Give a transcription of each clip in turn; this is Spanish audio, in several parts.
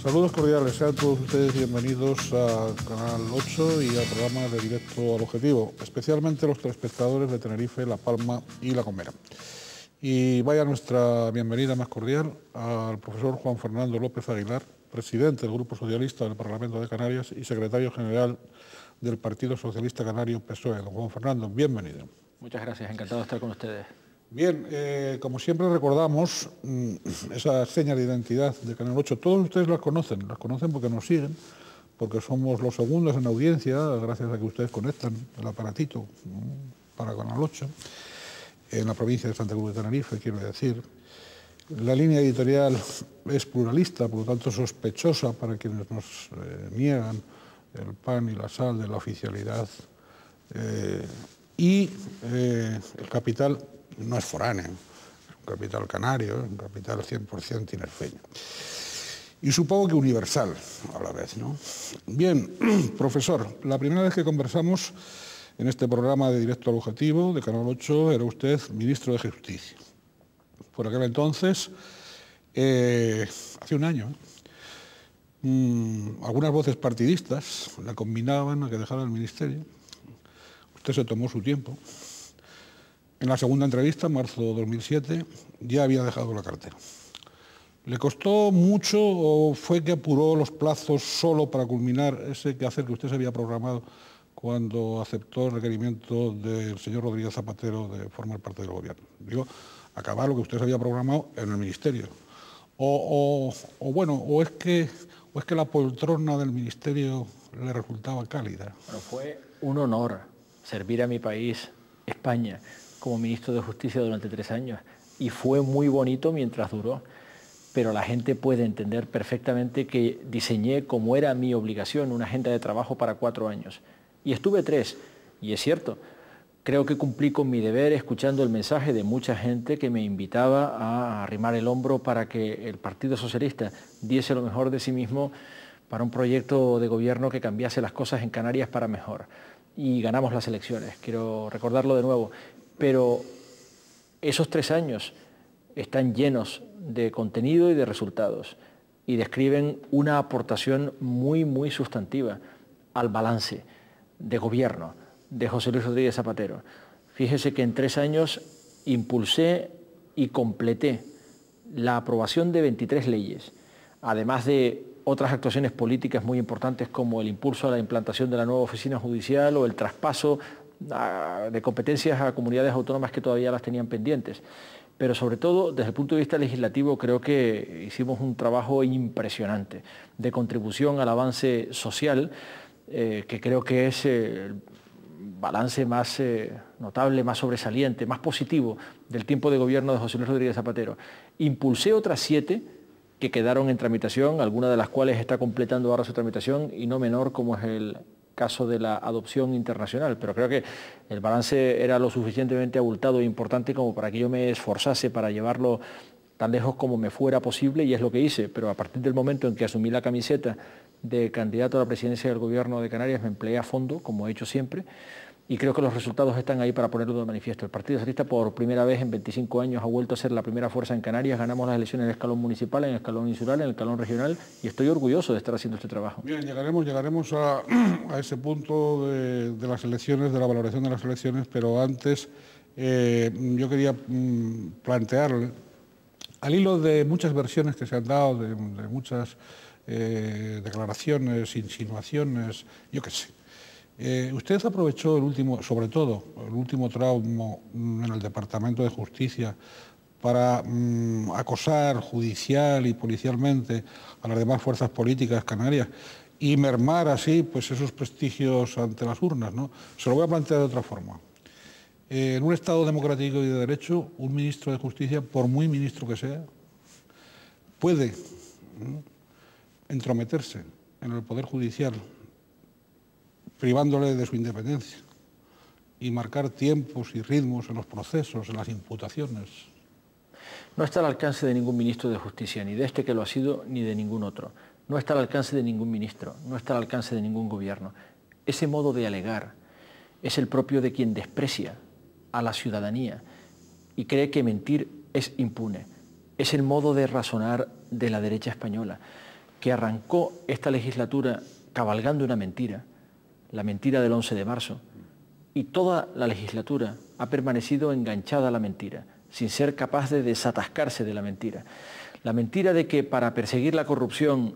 Saludos cordiales, sean todos ustedes bienvenidos a Canal 8 y al programa de Directo al Objetivo, especialmente los telespectadores de Tenerife, La Palma y La Gomera. Y vaya nuestra bienvenida más cordial al profesor Juan Fernando López Aguilar, presidente del Grupo Socialista del Parlamento de Canarias y secretario general del Partido Socialista Canario PSOE. Don Juan Fernando, bienvenido. Muchas gracias, encantado de estar con ustedes. Bien, como siempre recordamos esa seña de identidad de Canal 8. Todos ustedes las conocen porque nos siguen, porque somos los segundos en audiencia, gracias a que ustedes conectan el aparatito para Canal 8, en la provincia de Santa Cruz de Tenerife, quiero decir. La línea editorial es pluralista, por lo tanto sospechosa para quienes nos niegan el pan y la sal de la oficialidad. El capital no es foráneo, es un capital canario, un capital 100% tinerfeño. Y supongo que universal a la vez, ¿no? Bien, profesor, la primera vez que conversamos en este programa de Directo al Objetivo de Canal 8 era usted ministro de Justicia. Por aquel entonces, hace un año, algunas voces partidistas la combinaban a que dejara el ministerio. Usted se tomó su tiempo. En la segunda entrevista, en marzo de 2007, ya había dejado la cartera. ¿Le costó mucho o fue que apuró los plazos solo para culminar ese quehacer que usted se había programado cuando aceptó el requerimiento del señor Rodríguez Zapatero de formar parte del gobierno? Digo, acabar lo que usted se había programado en el ministerio. O es que la poltrona del ministerio le resultaba cálida. Bueno, fue un honor servir a mi país, España, como ministro de Justicia durante 3 años, y fue muy bonito mientras duró, pero la gente puede entender perfectamente que diseñé, como era mi obligación, una agenda de trabajo para 4 años, y estuve 3, y es cierto, creo que cumplí con mi deber escuchando el mensaje de mucha gente que me invitaba a arrimar el hombro para que el Partido Socialista diese lo mejor de sí mismo para un proyecto de gobierno que cambiase las cosas en Canarias para mejor. Y ganamos las elecciones, quiero recordarlo de nuevo. Pero esos 3 años están llenos de contenido y de resultados y describen una aportación muy, muy sustantiva al balance de gobierno de José Luis Rodríguez Zapatero. Fíjese que en 3 años impulsé y completé la aprobación de 23 leyes, además de otras actuaciones políticas muy importantes como el impulso a la implantación de la nueva oficina judicial o el traspaso de competencias a comunidades autónomas que todavía las tenían pendientes. Pero sobre todo, desde el punto de vista legislativo, creo que hicimos un trabajo impresionante de contribución al avance social, que creo que es el balance más notable, más sobresaliente, más positivo del tiempo de gobierno de José Luis Rodríguez Zapatero. Impulsé otras 7 que quedaron en tramitación, alguna de las cuales está completando ahora su tramitación, y no menor como es el caso de la adopción internacional, pero creo que el balance era lo suficientemente abultado e importante como para que yo me esforzase para llevarlo tan lejos como me fuera posible, y es lo que hice. Pero a partir del momento en que asumí la camiseta de candidato a la presidencia del gobierno de Canarias, me empleé a fondo, como he hecho siempre, y creo que los resultados están ahí para ponerlo de manifiesto. El Partido Socialista por primera vez en 25 años ha vuelto a ser la primera fuerza en Canarias. Ganamos las elecciones en el escalón municipal, en el escalón insular, en el escalón regional, y estoy orgulloso de estar haciendo este trabajo. Bien, llegaremos a ese punto de las elecciones, de la valoración de las elecciones, pero antes yo quería plantearle, al hilo de muchas versiones que se han dado, de muchas declaraciones, insinuaciones, yo qué sé. Usted aprovechó sobre todo el último tramo en el Departamento de Justicia para acosar judicial y policialmente a las demás fuerzas políticas canarias y mermar así pues esos prestigios ante las urnas, ¿no? Se lo voy a plantear de otra forma. En un Estado democrático y de derecho, un ministro de Justicia, por muy ministro que sea, puede entrometerse en el Poder Judicial, privándole de su independencia, y marcar tiempos y ritmos en los procesos, en las imputaciones. No está al alcance de ningún ministro de Justicia, ni de este que lo ha sido, ni de ningún otro. No está al alcance de ningún ministro, no está al alcance de ningún gobierno. Ese modo de alegar es el propio de quien desprecia a la ciudadanía y cree que mentir es impune. Es el modo de razonar de la derecha española. que arrancó esta legislatura cabalgando una mentira, la mentira del 11 de marzo, y toda la legislatura ha permanecido enganchada a la mentira, sin ser capaz de desatascarse de la mentira. La mentira de que para perseguir la corrupción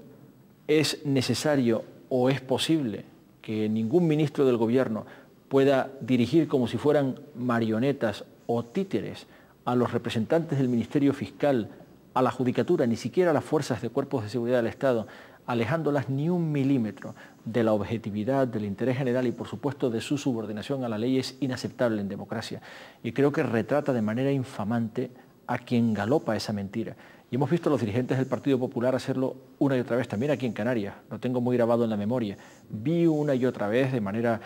es necesario o es posible que ningún ministro del gobierno pueda dirigir como si fueran marionetas o títeres a los representantes del Ministerio Fiscal, a la Judicatura, ni siquiera a las fuerzas de cuerpos de seguridad del Estado, alejándolas ni un milímetro de la objetividad, del interés general y, por supuesto, de su subordinación a la ley, es inaceptable en democracia. Y creo que retrata de manera infamante a quien galopa esa mentira. Y hemos visto a los dirigentes del Partido Popular hacerlo una y otra vez, también aquí en Canarias, lo tengo muy grabado en la memoria. Vi una y otra vez, de manera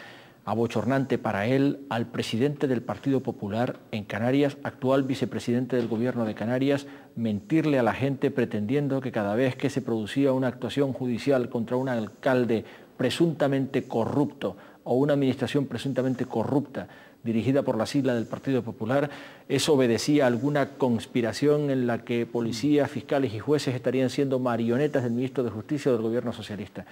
abochornante para él, al presidente del Partido Popular en Canarias, actual vicepresidente del Gobierno de Canarias, mentirle a la gente pretendiendo que cada vez que se producía una actuación judicial contra un alcalde presuntamente corrupto o una administración presuntamente corrupta dirigida por la sigla del Partido Popular, eso obedecía a alguna conspiración en la que policías, fiscales y jueces estarían siendo marionetas del ministro de Justicia o del Gobierno socialista.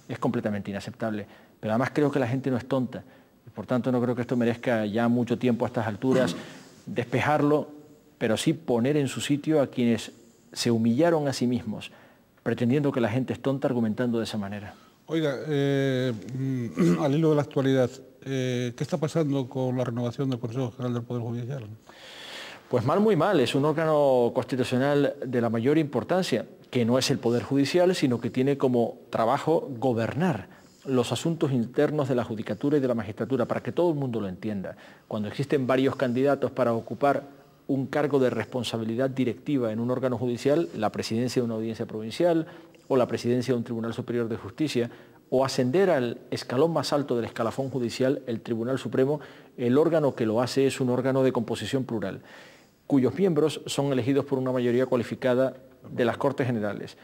Es completamente inaceptable. Pero además creo que la gente no es tonta. Y por tanto no creo que esto merezca ya mucho tiempo a estas alturas despejarlo, pero sí poner en su sitio a quienes se humillaron a sí mismos, pretendiendo que la gente es tonta, argumentando de esa manera. Oiga, al hilo de la actualidad, ¿qué está pasando con la renovación del Consejo General del Poder Judicial? Pues mal, muy mal. Es un órgano constitucional de la mayor importancia, que no es el Poder Judicial, sino que tiene como trabajo gobernar los asuntos internos de la Judicatura y de la Magistratura, para que todo el mundo lo entienda. Cuando existen varios candidatos para ocupar un cargo de responsabilidad directiva en un órgano judicial, la presidencia de una audiencia provincial o la presidencia de un Tribunal Superior de Justicia, o ascender al escalón más alto del escalafón judicial, el Tribunal Supremo, el órgano que lo hace es un órgano de composición plural, cuyos miembros son elegidos por una mayoría cualificada de las Cortes Generales.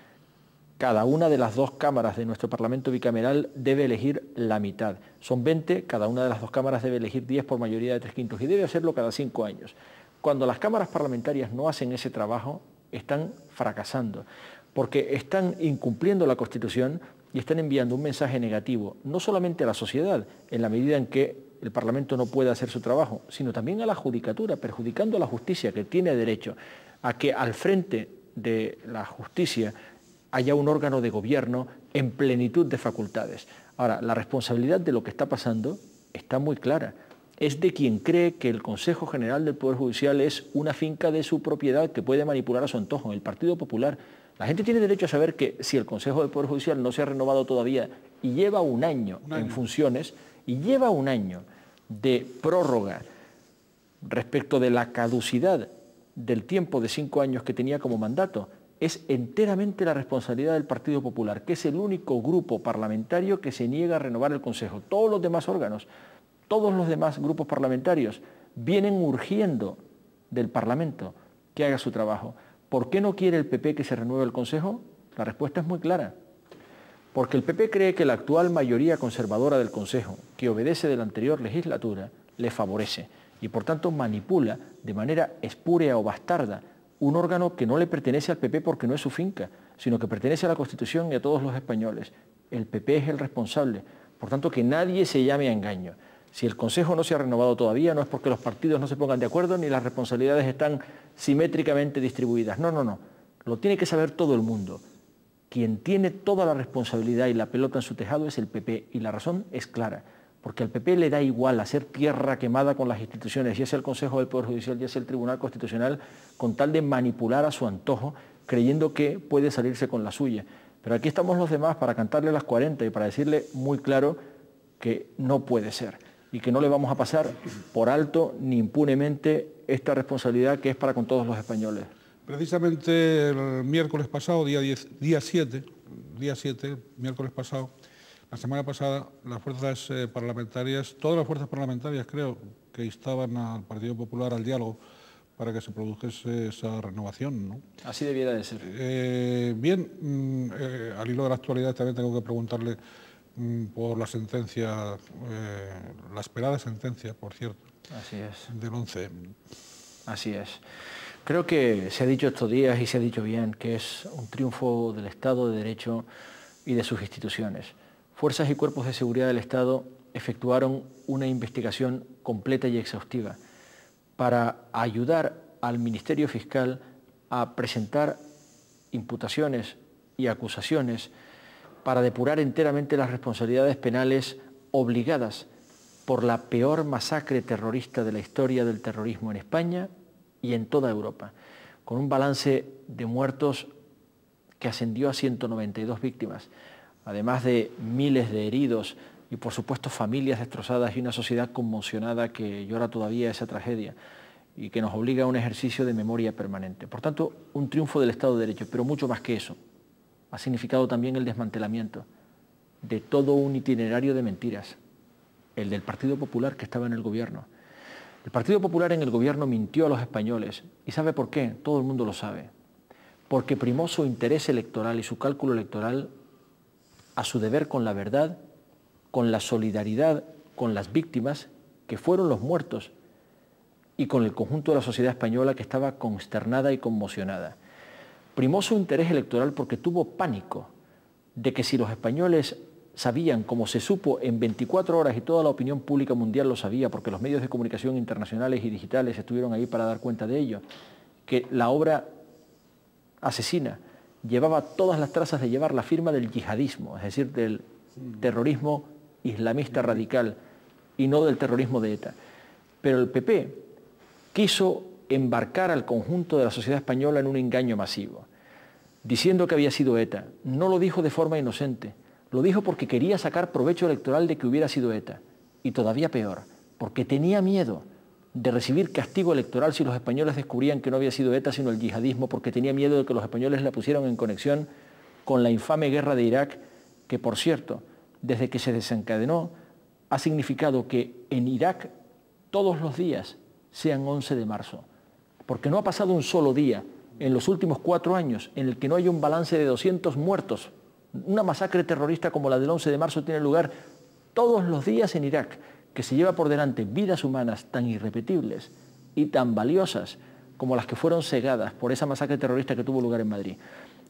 Cada una de las dos cámaras de nuestro Parlamento bicameral debe elegir la mitad. Son 20, cada una de las dos cámaras debe elegir 10 por mayoría de 3/5 y debe hacerlo cada 5 años. Cuando las cámaras parlamentarias no hacen ese trabajo, están fracasando, porque están incumpliendo la Constitución y están enviando un mensaje negativo, no solamente a la sociedad, en la medida en que el Parlamento no puede hacer su trabajo, sino también a la Judicatura, perjudicando a la justicia, que tiene derecho a que al frente de la justicia haya un órgano de gobierno en plenitud de facultades. Ahora, la responsabilidad de lo que está pasando está muy clara. Es de quien cree que el Consejo General del Poder Judicial es una finca de su propiedad que puede manipular a su antojo. El Partido Popular, la gente tiene derecho a saber que si el Consejo del Poder Judicial no se ha renovado todavía y lleva un año en funciones, y lleva un año de prórroga respecto de la caducidad del tiempo de 5 años que tenía como mandato, es enteramente la responsabilidad del Partido Popular, que es el único grupo parlamentario que se niega a renovar el Consejo. Todos los demás órganos, todos los demás grupos parlamentarios vienen urgiendo del Parlamento que haga su trabajo. ¿Por qué no quiere el PP que se renueve el Consejo? La respuesta es muy clara. Porque el PP cree que la actual mayoría conservadora del Consejo, que obedece de la anterior legislatura, le favorece y por tanto manipula de manera espúrea o bastarda un órgano que no le pertenece al PP porque no es su finca, sino que pertenece a la Constitución y a todos los españoles. El PP es el responsable, por tanto que nadie se llame a engaño. Si el Consejo no se ha renovado todavía, no es porque los partidos no se pongan de acuerdo ni las responsabilidades están simétricamente distribuidas. No, no, no. Lo tiene que saber todo el mundo. Quien tiene toda la responsabilidad y la pelota en su tejado es el PP, y la razón es clara, porque al PP le da igual hacer tierra quemada con las instituciones, ya sea el Consejo del Poder Judicial, ya sea el Tribunal Constitucional, con tal de manipular a su antojo, creyendo que puede salirse con la suya. Pero aquí estamos los demás para cantarle las 40 y para decirle muy claro que no puede ser y que no le vamos a pasar por alto ni impunemente esta responsabilidad que es para con todos los españoles. Precisamente el miércoles pasado, día 7, miércoles pasado, la semana pasada, las fuerzas parlamentarias, todas las fuerzas parlamentarias creo que instaban al Partido Popular al diálogo para que se produjese esa renovación, ¿no? Así debiera de ser. Bien, al hilo de la actualidad también tengo que preguntarle por la sentencia, la esperada sentencia, por cierto, Así es. del 11. Así es. Creo que se ha dicho estos días y se ha dicho bien que es un triunfo del Estado de Derecho y de sus instituciones. Fuerzas y cuerpos de seguridad del Estado efectuaron una investigación completa y exhaustiva para ayudar al Ministerio Fiscal a presentar imputaciones y acusaciones para depurar enteramente las responsabilidades penales obligadas por la peor masacre terrorista de la historia del terrorismo en España y en toda Europa, con un balance de muertos que ascendió a 192 víctimas, además de miles de heridos y, por supuesto, familias destrozadas y una sociedad conmocionada que llora todavía esa tragedia y que nos obliga a un ejercicio de memoria permanente. Por tanto, un triunfo del Estado de Derecho, pero mucho más que eso. Ha significado también el desmantelamiento de todo un itinerario de mentiras, el del Partido Popular que estaba en el gobierno. El Partido Popular en el gobierno mintió a los españoles. ¿Y sabe por qué? Todo el mundo lo sabe. Porque primó su interés electoral y su cálculo electoral a su deber con la verdad, con la solidaridad con las víctimas, que fueron los muertos, y con el conjunto de la sociedad española que estaba consternada y conmocionada. Primó su interés electoral porque tuvo pánico de que si los españoles sabían, como se supo en 24 horas y toda la opinión pública mundial lo sabía, porque los medios de comunicación internacionales y digitales estuvieron ahí para dar cuenta de ello, que la obra asesina llevaba todas las trazas de llevar la firma del yihadismo, es decir, del terrorismo islamista radical y no del terrorismo de ETA. Pero el PP quiso embarcar al conjunto de la sociedad española en un engaño masivo, diciendo que había sido ETA. No lo dijo de forma inocente, lo dijo porque quería sacar provecho electoral de que hubiera sido ETA. Y todavía peor, porque tenía miedo de recibir castigo electoral si los españoles descubrían que no había sido ETA sino el yihadismo, porque tenía miedo de que los españoles la pusieran en conexión con la infame guerra de Irak, que por cierto, desde que se desencadenó, ha significado que en Irak todos los días sean 11 de marzo, porque no ha pasado un solo día en los últimos 4 años en el que no haya un balance de 200 muertos. Una masacre terrorista como la del 11 de marzo tiene lugar todos los días en Irak, que se lleva por delante vidas humanas tan irrepetibles y tan valiosas como las que fueron cegadas por esa masacre terrorista que tuvo lugar en Madrid.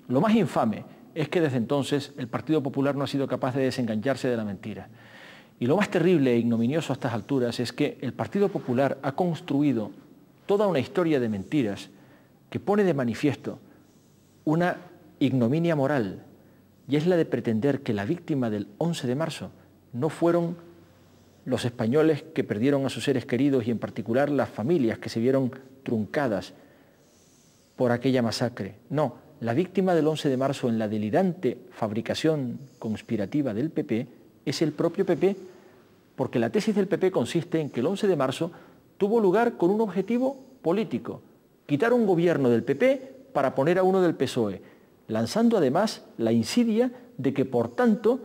Lo más infame es que desde entonces el Partido Popular no ha sido capaz de desengancharse de la mentira. Y lo más terrible e ignominioso a estas alturas es que el Partido Popular ha construido toda una historia de mentiras que pone de manifiesto una ignominia moral, y es la de pretender que la víctima del 11 de marzo no fueron los españoles que perdieron a sus seres queridos y en particular las familias que se vieron truncadas por aquella masacre. No, la víctima del 11 de marzo en la delirante fabricación conspirativa del PP es el propio PP, porque la tesis del PP consiste en que el 11 de marzo tuvo lugar con un objetivo político, quitar un gobierno del PP para poner a uno del PSOE, lanzando además la insidia de que, por tanto,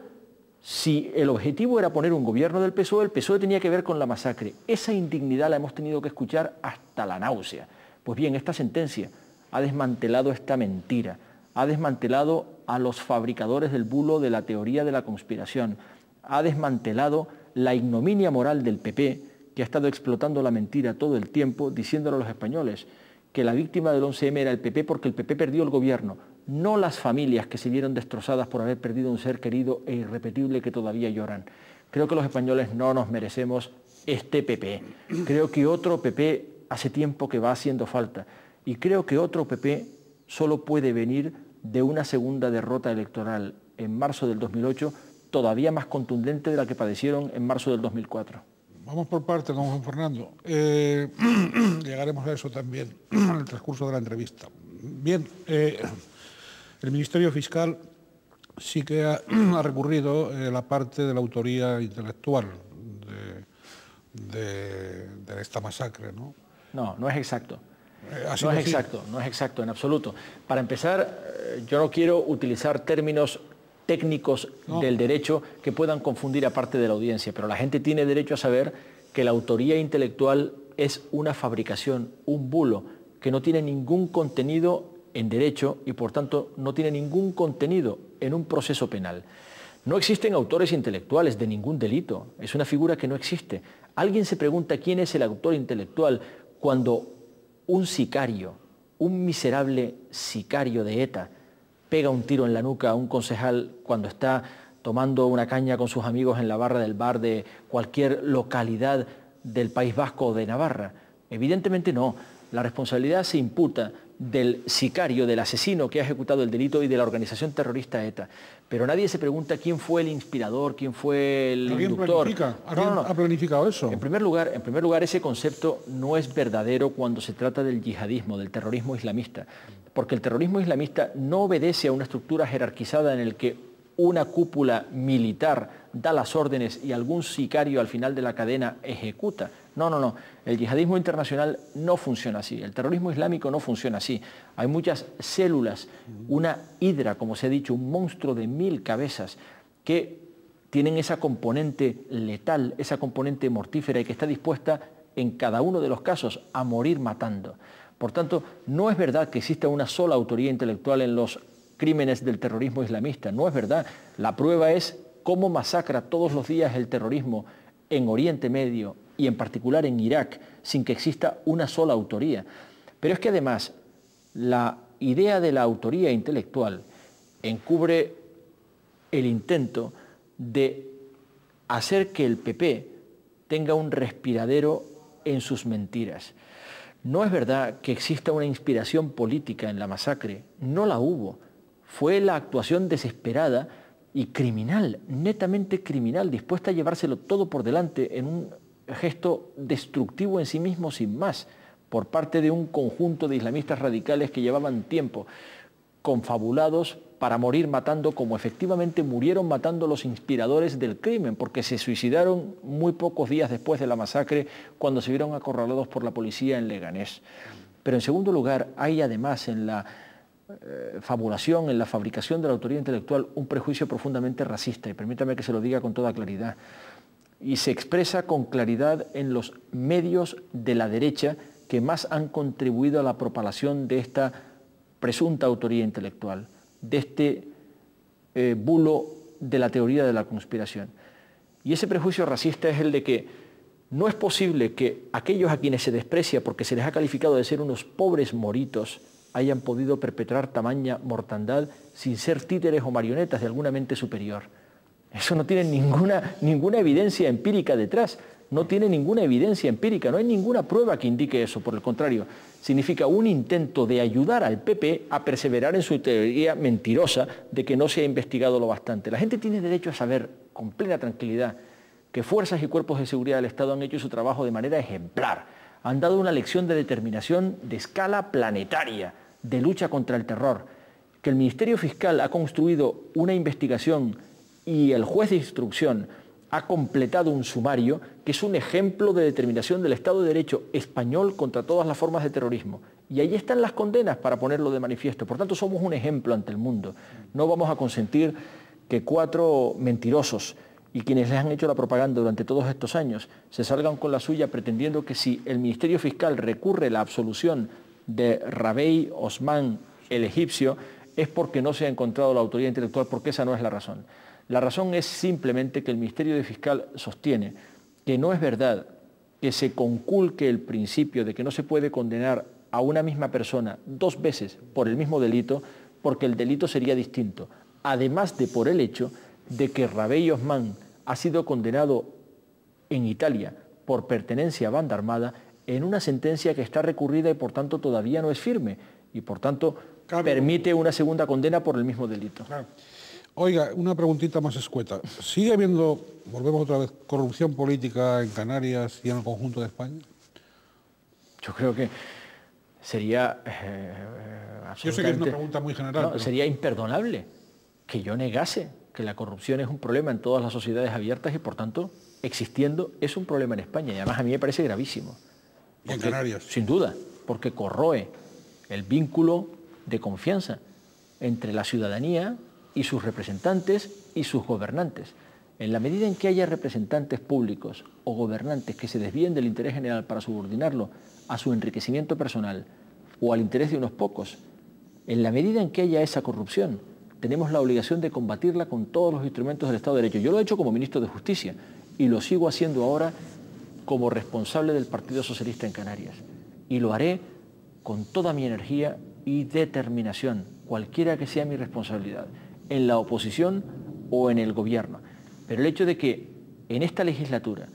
si el objetivo era poner un gobierno del PSOE, el PSOE tenía que ver con la masacre. Esa indignidad la hemos tenido que escuchar hasta la náusea. Pues bien, esta sentencia ha desmantelado esta mentira, ha desmantelado a los fabricadores del bulo de la teoría de la conspiración, ha desmantelado la ignominia moral del PP, que ha estado explotando la mentira todo el tiempo, diciéndole a los españoles que la víctima del 11M era el PP porque el PP perdió el gobierno, no las familias que se vieron destrozadas por haber perdido un ser querido e irrepetible que todavía lloran. Creo que los españoles no nos merecemos este PP. Creo que otro PP hace tiempo que va haciendo falta. Y creo que otro PP solo puede venir de una segunda derrota electoral en marzo del 2008, todavía más contundente de la que padecieron en marzo del 2004. Vamos por partes, don Juan Fernando. Llegaremos a eso también en el transcurso de la entrevista. Bien, el Ministerio Fiscal sí que ha recurrido la parte de la autoría intelectual de esta masacre, ¿no? No, no es exacto. No es exacto en absoluto. Para empezar, yo no quiero utilizar términos técnicos del derecho que puedan confundir a parte de la audiencia, pero la gente tiene derecho a saber que la autoría intelectual es una fabricación, un bulo, que no tiene ningún contenido en derecho y por tanto no tiene ningún contenido en un proceso penal. No existen autores intelectuales de ningún delito, es una figura que no existe. Alguien se pregunta quién es el autor intelectual cuando un sicario un miserable sicario de ETA pega un tiro en la nuca a un concejal cuando está tomando una caña con sus amigos en la barra del bar de cualquier localidad del País Vasco o de Navarra? Evidentemente no. La responsabilidad se imputa del sicario, del asesino que ha ejecutado el delito y de la organización terrorista ETA. Pero nadie se pregunta quién fue el inspirador, quién fue el inductor. ¿Alguien ha planificado eso? En primer lugar, ese concepto no es verdadero cuando se trata del yihadismo, del terrorismo islamista. Porque el terrorismo islamista no obedece a una estructura jerarquizada en el que una cúpula militar da las órdenes y algún sicario al final de la cadena ejecuta. No. El yihadismo internacional no funciona así. El terrorismo islámico no funciona así. Hay muchas células, una hidra, como se ha dicho, un monstruo de 1000 cabezas que tienen esa componente letal, esa componente mortífera y que está dispuesta en cada uno de los casos a morir matando. Por tanto, no es verdad que exista una sola autoría intelectual en los crímenes del terrorismo islamista. No es verdad. La prueba es cómo masacra todos los días el terrorismo en Oriente Medio y en particular en Irak, sin que exista una sola autoría. Pero es que además la idea de la autoría intelectual encubre el intento de hacer que el PP tenga un respiradero en sus mentiras. No es verdad que exista una inspiración política en la masacre, no la hubo. Fue la actuación desesperada y criminal, netamente criminal, dispuesta a llevárselo todo por delante en un gesto destructivo en sí mismo sin más, por parte de un conjunto de islamistas radicales que llevaban tiempo confabulados para morir matando, como efectivamente murieron matando los inspiradores del crimen, porque se suicidaron muy pocos días después de la masacre cuando se vieron acorralados por la policía en Leganés. Pero en segundo lugar, hay además en la fabulación, en la fabricación de la autoría intelectual, un prejuicio profundamente racista, y permítame que se lo diga con toda claridad, y se expresa con claridad en los medios de la derecha que más han contribuido a la propalación de esta presunta autoría intelectual, de este bulo de la teoría de la conspiración. Y ese prejuicio racista es el de que no es posible que aquellos a quienes se desprecia porque se les ha calificado de ser unos pobres moritos hayan podido perpetrar tamaña mortandad sin ser títeres o marionetas de alguna mente superior. Eso no tiene ninguna evidencia empírica detrás, no tiene ninguna evidencia empírica, no hay ninguna prueba que indique eso, por el contrario, significa un intento de ayudar al PP a perseverar en su teoría mentirosa de que no se ha investigado lo bastante. La gente tiene derecho a saber con plena tranquilidad que fuerzas y cuerpos de seguridad del Estado han hecho su trabajo de manera ejemplar, han dado una lección de determinación de escala planetaria, de lucha contra el terror, que el Ministerio Fiscal ha construido una investigación y el juez de instrucción ha completado un sumario que es un ejemplo de determinación del Estado de Derecho español contra todas las formas de terrorismo. Y ahí están las condenas para ponerlo de manifiesto. Por tanto, somos un ejemplo ante el mundo. No vamos a consentir que 4 mentirosos y quienes les han hecho la propaganda durante todos estos años se salgan con la suya pretendiendo que si el Ministerio Fiscal recurre la absolución de Rabey Osman, el egipcio, es porque no se ha encontrado la autoría intelectual, porque esa no es la razón. La razón es simplemente que el Ministerio Fiscal sostiene que no es verdad que se conculque el principio de que no se puede condenar a una misma persona 2 veces por el mismo delito, porque el delito sería distinto, además de por el hecho de que Rabey Osman ha sido condenado en Italia por pertenencia a banda armada en una sentencia que está recurrida y por tanto todavía no es firme y por tanto permite una segunda condena por el mismo delito. Claro. Oiga, una preguntita más escueta. ¿Sigue habiendo, volvemos otra vez, corrupción política en Canarias y en el conjunto de España? Yo creo que sería Yo sé que es una pregunta muy general. No, pero sería imperdonable que yo negase que la corrupción es un problema en todas las sociedades abiertas y por tanto, existiendo, es un problema en España. Y además a mí me parece gravísimo. ¿Y en Canarias? Sin duda, porque corroe el vínculo de confianza entre la ciudadanía y sus representantes y sus gobernantes. En la medida en que haya representantes públicos o gobernantes que se desvíen del interés general para subordinarlo a su enriquecimiento personal o al interés de unos pocos, en la medida en que haya esa corrupción, tenemos la obligación de combatirla con todos los instrumentos del Estado de Derecho. Yo lo he hecho como ministro de Justicia y lo sigo haciendo ahora como responsable del Partido Socialista en Canarias. Y lo haré con toda mi energía y determinación, cualquiera que sea mi responsabilidad, en la oposición o en el gobierno. Pero el hecho de que en esta legislatura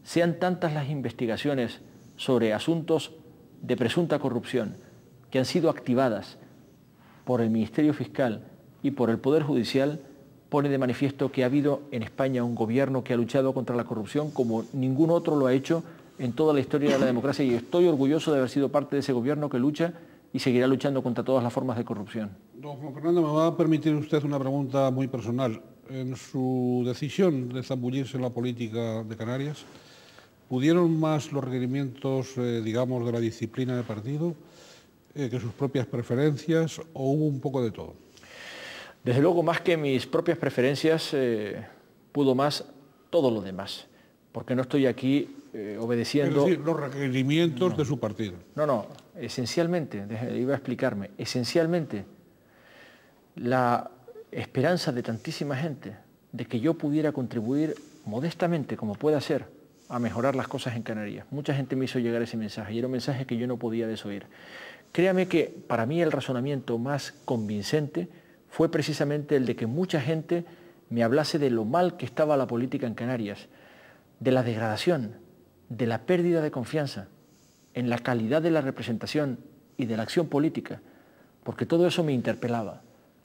sean tantas las investigaciones sobre asuntos de presunta corrupción que han sido activadas por el Ministerio Fiscal y por el Poder Judicial, pone de manifiesto que ha habido en España un gobierno que ha luchado contra la corrupción como ningún otro lo ha hecho en toda la historia de la democracia, y estoy orgulloso de haber sido parte de ese gobierno que lucha y seguirá luchando contra todas las formas de corrupción. Don Juan Fernando, me va a permitir usted una pregunta muy personal. En su decisión de zambullirse en la política de Canarias, ¿pudieron más los requerimientos, digamos, de la disciplina de partido que sus propias preferencias, o hubo un poco de todo? Desde luego, más que mis propias preferencias, pudo más todo lo demás, porque no estoy aquí obedeciendo... Es decir, los requerimientos de su partido. No, esencialmente, iba a explicarme, esencialmente la esperanza de tantísima gente de que yo pudiera contribuir modestamente, como pueda ser, a mejorar las cosas en Canarias. Mucha gente me hizo llegar ese mensaje y era un mensaje que yo no podía desoír. Créame que para mí el razonamiento más convincente fue precisamente el de que mucha gente me hablase de lo mal que estaba la política en Canarias, de la degradación, de la pérdida de confianza en la calidad de la representación y de la acción política, porque todo eso me interpelaba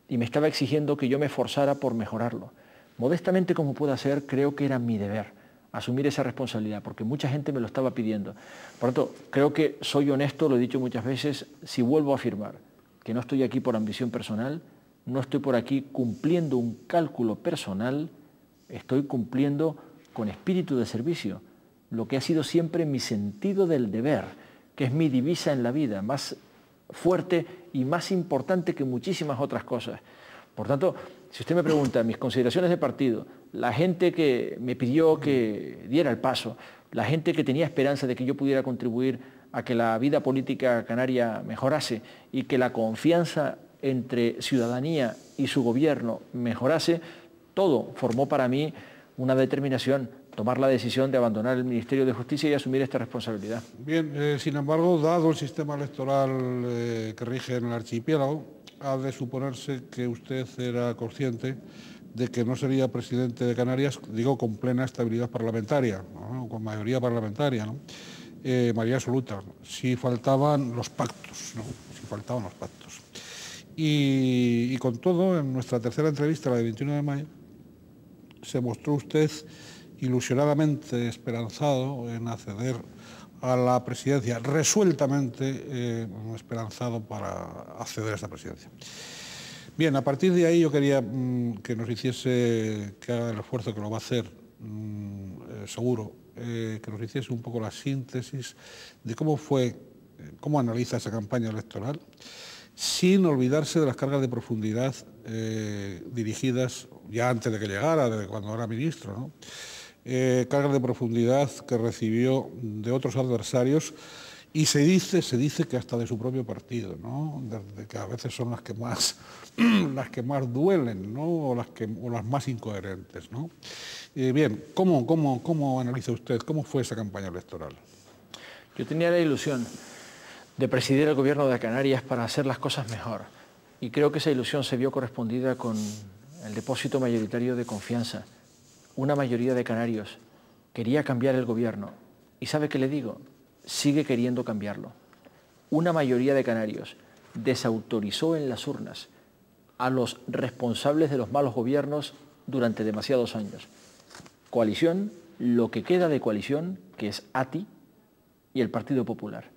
y me estaba exigiendo que yo me esforzara por mejorarlo. Modestamente como pueda ser, creo que era mi deber asumir esa responsabilidad, porque mucha gente me lo estaba pidiendo. Por lo tanto, creo que soy honesto, lo he dicho muchas veces, si vuelvo a afirmar que no estoy aquí por ambición personal, no estoy por aquí cumpliendo un cálculo personal, estoy cumpliendo con espíritu de servicio, lo que ha sido siempre mi sentido del deber, que es mi divisa en la vida, más fuerte y más importante que muchísimas otras cosas. Por tanto, si usted me pregunta mis consideraciones de partido, la gente que me pidió que diera el paso, la gente que tenía esperanza de que yo pudiera contribuir a que la vida política canaria mejorase y que la confianza entre ciudadanía y su gobierno mejorase, todo formó para mí una determinación, tomar la decisión de abandonar el Ministerio de Justicia y asumir esta responsabilidad. Bien, sin embargo, dado el sistema electoral que rige en el archipiélago, ha de suponerse que usted era consciente de que no sería presidente de Canarias, digo, con plena estabilidad parlamentaria, ¿no? Con mayoría parlamentaria, ¿no? Mayoría absoluta, si faltaban los pactos, ¿no? Si faltaban los pactos. Y con todo, en nuestra tercera entrevista, la del 21 de mayo, se mostró usted ilusionadamente esperanzado en acceder a la presidencia, resueltamente esperanzado para acceder a esa presidencia. Bien, a partir de ahí yo quería que nos hiciese, que haga el esfuerzo que lo va a hacer, seguro, que nos hiciese un poco la síntesis de cómo fue, cómo analiza esa campaña electoral, sin olvidarse de las cargas de profundidad dirigidas, ya antes de que llegara, desde cuando era ministro, ¿no? Cargas de profundidad que recibió de otros adversarios, y se dice que hasta de su propio partido, ¿no? De que a veces son las que más duelen, ¿no? o las más incoherentes, ¿no? Bien, ¿cómo analiza usted? ¿Cómo fue esa campaña electoral? Yo tenía la ilusión de presidir el gobierno de Canarias para hacer las cosas mejor, y creo que esa ilusión se vio correspondida con el depósito mayoritario de confianza. Una mayoría de canarios quería cambiar el gobierno, y ¿sabe qué le digo? Sigue queriendo cambiarlo. Una mayoría de canarios desautorizó en las urnas a los responsables de los malos gobiernos durante demasiados años. Coalición, lo que queda de coalición, que es ATI y el Partido Popular.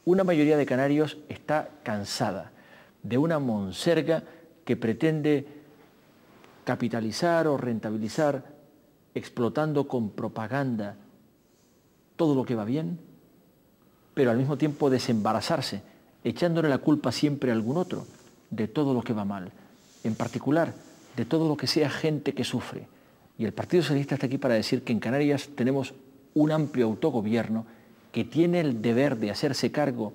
Una mayoría de canarios está cansada de una monserga que pretende capitalizar o rentabilizar explotando con propaganda todo lo que va bien, pero al mismo tiempo desembarazarse, echándole la culpa siempre a algún otro de todo lo que va mal, en particular de todo lo que sea gente que sufre. Y el Partido Socialista está aquí para decir que en Canarias tenemos un amplio autogobierno que tiene el deber de hacerse cargo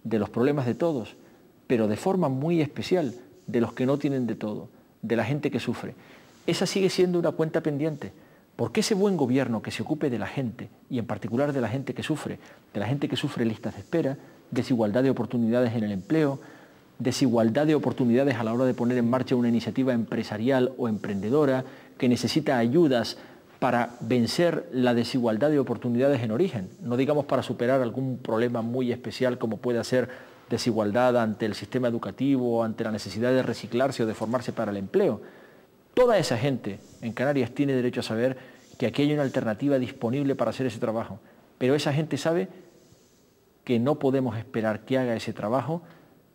de los problemas de todos, pero de forma muy especial de los que no tienen de todo, de la gente que sufre. Esa sigue siendo una cuenta pendiente, porque ese buen gobierno que se ocupe de la gente, y en particular de la gente que sufre listas de espera, desigualdad de oportunidades en el empleo, desigualdad de oportunidades a la hora de poner en marcha una iniciativa empresarial o emprendedora, que necesita ayudas para vencer la desigualdad de oportunidades en origen, no digamos para superar algún problema muy especial como puede ser desigualdad ante el sistema educativo, ante la necesidad de reciclarse o de formarse para el empleo. Toda esa gente en Canarias tiene derecho a saber que aquí hay una alternativa disponible para hacer ese trabajo, pero esa gente sabe que no podemos esperar que haga ese trabajo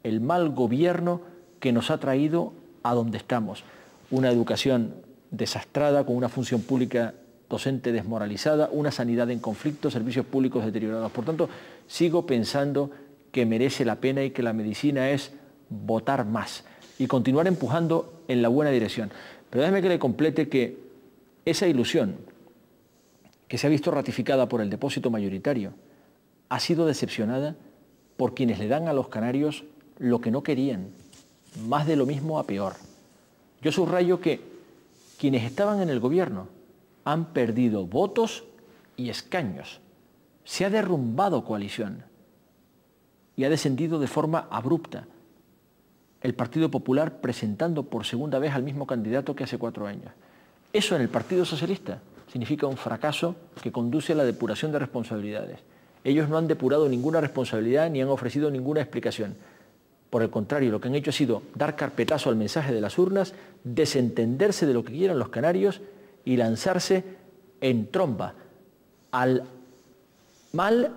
el mal gobierno que nos ha traído a donde estamos. Una educación desastrada, con una función pública docente desmoralizada, una sanidad en conflicto, servicios públicos deteriorados. Por tanto, sigo pensando que merece la pena y que la medicina es votar más y continuar empujando en la buena dirección. Pero déjeme que le complete que esa ilusión que se ha visto ratificada por el depósito mayoritario ha sido decepcionada por quienes le dan a los canarios lo que no querían, más de lo mismo a peor. Yo subrayo que quienes estaban en el gobierno han perdido votos y escaños. Se ha derrumbado coalición y ha descendido de forma abrupta el Partido Popular presentando por segunda vez al mismo candidato que hace 4 años. Eso en el Partido Socialista significa un fracaso que conduce a la depuración de responsabilidades. Ellos no han depurado ninguna responsabilidad ni han ofrecido ninguna explicación. Por el contrario, lo que han hecho ha sido dar carpetazo al mensaje de las urnas, desentenderse de lo que quieran los canarios y lanzarse en tromba al mal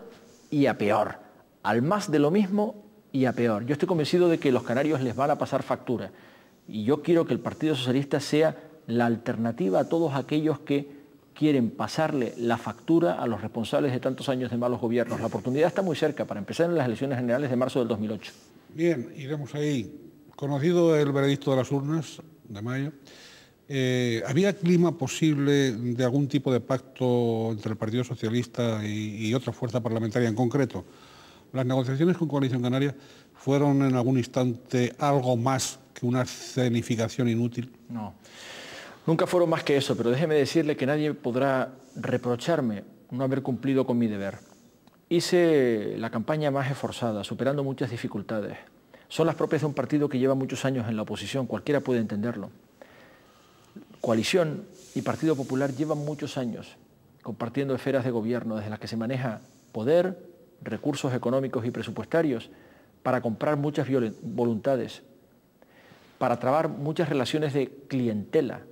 y a peor, al más de lo mismo y a peor. Yo estoy convencido de que los canarios les van a pasar factura y yo quiero que el Partido Socialista sea la alternativa a todos aquellos que quieren pasarle la factura a los responsables de tantos años de malos gobiernos. La oportunidad está muy cerca para empezar en las elecciones generales de marzo del 2008. Bien, iremos ahí. Conocido el veredicto de las urnas de mayo, ¿había clima posible de algún tipo de pacto entre el Partido Socialista y otra fuerza parlamentaria en concreto? ¿Las negociaciones con Coalición Canaria fueron en algún instante algo más que una escenificación inútil? No, nunca fueron más que eso, pero déjeme decirle que nadie podrá reprocharme no haber cumplido con mi deber. Hice la campaña más esforzada, superando muchas dificultades. Son las propias de un partido que lleva muchos años en la oposición, cualquiera puede entenderlo. Coalición y Partido Popular llevan muchos años compartiendo esferas de gobierno desde las que se maneja poder, recursos económicos y presupuestarios para comprar muchas voluntades, para trabar muchas relaciones de clientela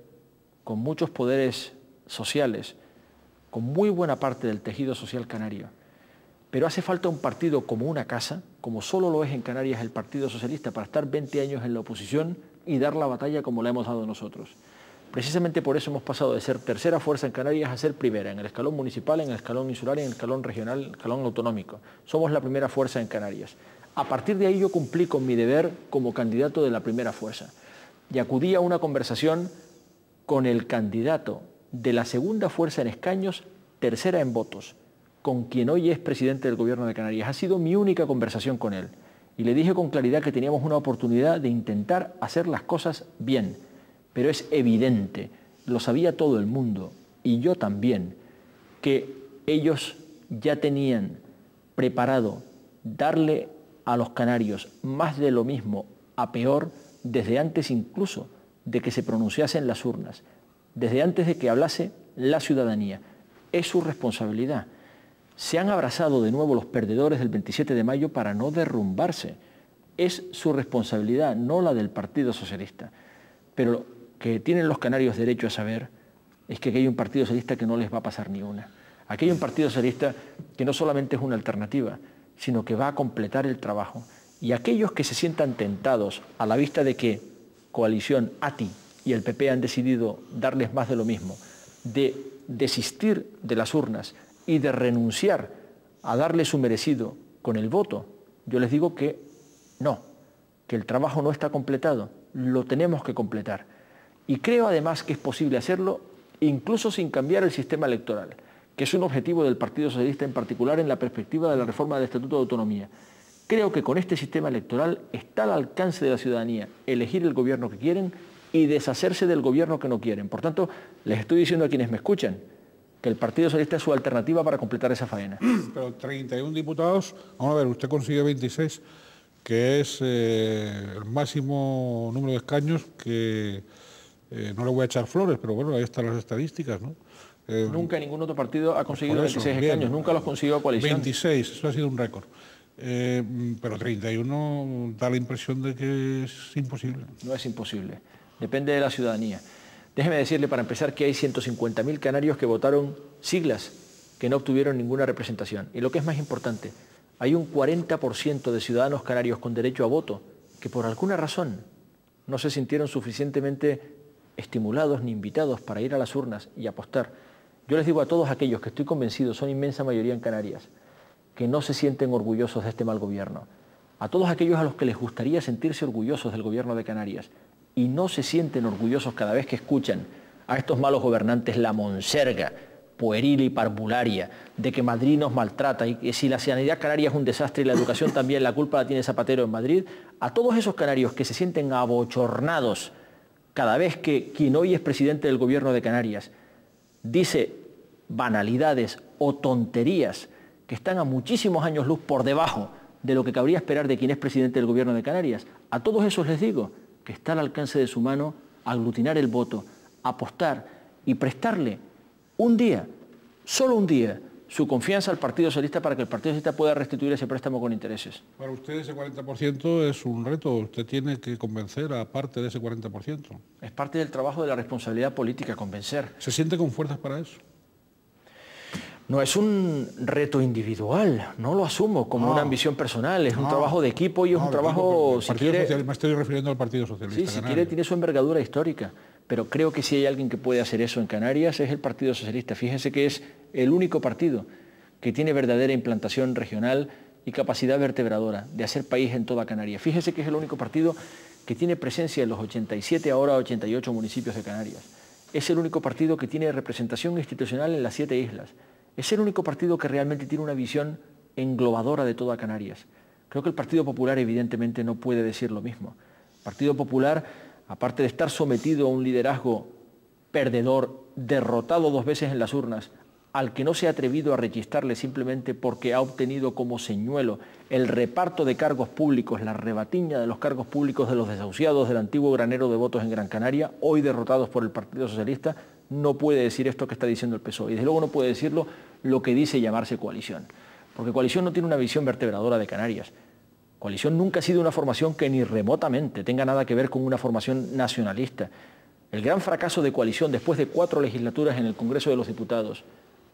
con muchos poderes sociales, con muy buena parte del tejido social canario. Pero hace falta un partido como una casa, como solo lo es en Canarias el Partido Socialista, para estar 20 años en la oposición y dar la batalla como la hemos dado nosotros. Precisamente por eso hemos pasado de ser tercera fuerza en Canarias a ser primera, en el escalón municipal, en el escalón insular, en el escalón regional, en el escalón autonómico. Somos la primera fuerza en Canarias. A partir de ahí yo cumplí con mi deber como candidato de la primera fuerza y acudí a una conversación con el candidato de la segunda fuerza en escaños, tercera en votos, con quien hoy es presidente del Gobierno de Canarias. Ha sido mi única conversación con él y le dije con claridad que teníamos una oportunidad de intentar hacer las cosas bien, pero es evidente, lo sabía todo el mundo y yo también, que ellos ya tenían preparado darle a los canarios más de lo mismo a peor desde antes incluso de que se pronunciasen las urnas, desde antes de que hablase la ciudadanía. Es su responsabilidad. Se han abrazado de nuevo los perdedores del 27 de mayo para no derrumbarse. Es su responsabilidad, no la del Partido Socialista. Pero lo que tienen los canarios derecho a saber es que aquí hay un Partido Socialista que no les va a pasar ni una. Aquí hay un Partido Socialista que no solamente es una alternativa, sino que va a completar el trabajo. Y aquellos que se sientan tentados a la vista de que Coalición, ATI y el PP han decidido darles más de lo mismo, de desistir de las urnas y de renunciar a darle su merecido con el voto, yo les digo que no, que el trabajo no está completado, lo tenemos que completar. Y creo además que es posible hacerlo incluso sin cambiar el sistema electoral, que es un objetivo del Partido Socialista en particular en la perspectiva de la reforma del Estatuto de Autonomía. Creo que con este sistema electoral está al alcance de la ciudadanía elegir el gobierno que quieren y deshacerse del gobierno que no quieren. Por tanto, les estoy diciendo a quienes me escuchan que el Partido Socialista es su alternativa para completar esa faena. Pero 31 diputados, vamos a ver, usted consigue 26, que es el máximo número de escaños que no le voy a echar flores, pero bueno, ahí están las estadísticas, ¿no? Nunca ningún otro partido ha conseguido por eso, 26 bien, escaños, nunca los consiguió coalición. 26, eso ha sido un récord. Pero 31 da la impresión de que es imposible. No es imposible, depende de la ciudadanía. Déjeme decirle para empezar que hay 150.000 canarios que votaron siglas, que no obtuvieron ninguna representación. Y lo que es más importante, hay un 40% de ciudadanos canarios con derecho a voto que por alguna razón no se sintieron suficientemente estimulados ni invitados para ir a las urnas y apostar. Yo les digo a todos aquellos que estoy convencido son inmensa mayoría en Canarias, que no se sienten orgullosos de este mal gobierno, a todos aquellos a los que les gustaría sentirse orgullosos del gobierno de Canarias y no se sienten orgullosos cada vez que escuchan a estos malos gobernantes la monserga pueril y parvularia de que Madrid nos maltrata y que si la sanidad canaria es un desastre y la educación también, la culpa la tiene Zapatero en Madrid, a todos esos canarios que se sienten abochornados cada vez que quien hoy es presidente del gobierno de Canarias dice banalidades o tonterías que están a muchísimos años luz por debajo de lo que cabría esperar de quien es presidente del gobierno de Canarias, a todos esos les digo que está al alcance de su mano aglutinar el voto, apostar y prestarle un día, solo un día, su confianza al Partido Socialista para que el Partido Socialista pueda restituir ese préstamo con intereses. Para usted ese 40% es un reto, usted tiene que convencer a parte de ese 40%. Es parte del trabajo de la responsabilidad política, convencer. ¿Se siente con fuerzas para eso? No es un reto individual, no lo asumo como una ambición personal, es un trabajo de equipo y es un trabajo, si quiere... Me estoy refiriendo al Partido Socialista. Sí, si quiere tiene su envergadura histórica, pero creo que si hay alguien que puede hacer eso en Canarias es el Partido Socialista. Fíjense que es el único partido que tiene verdadera implantación regional y capacidad vertebradora de hacer país en toda Canarias. Fíjense que es el único partido que tiene presencia en los 87, ahora 88 municipios de Canarias. Es el único partido que tiene representación institucional en las 7 islas. Es el único partido que realmente tiene una visión englobadora de toda Canarias. Creo que el Partido Popular evidentemente no puede decir lo mismo. El Partido Popular, aparte de estar sometido a un liderazgo perdedor, derrotado 2 veces en las urnas, al que no se ha atrevido a rechistarle simplemente porque ha obtenido como señuelo el reparto de cargos públicos, la rebatiña de los cargos públicos de los desahuciados del antiguo granero de votos en Gran Canaria, hoy derrotados por el Partido Socialista, no puede decir esto que está diciendo el PSOE. Y desde luego no puede decirlo lo que dice llamarse coalición. Porque coalición no tiene una visión vertebradora de Canarias. Coalición nunca ha sido una formación que ni remotamente tenga nada que ver con una formación nacionalista. El gran fracaso de coalición después de 4 legislaturas en el Congreso de los Diputados,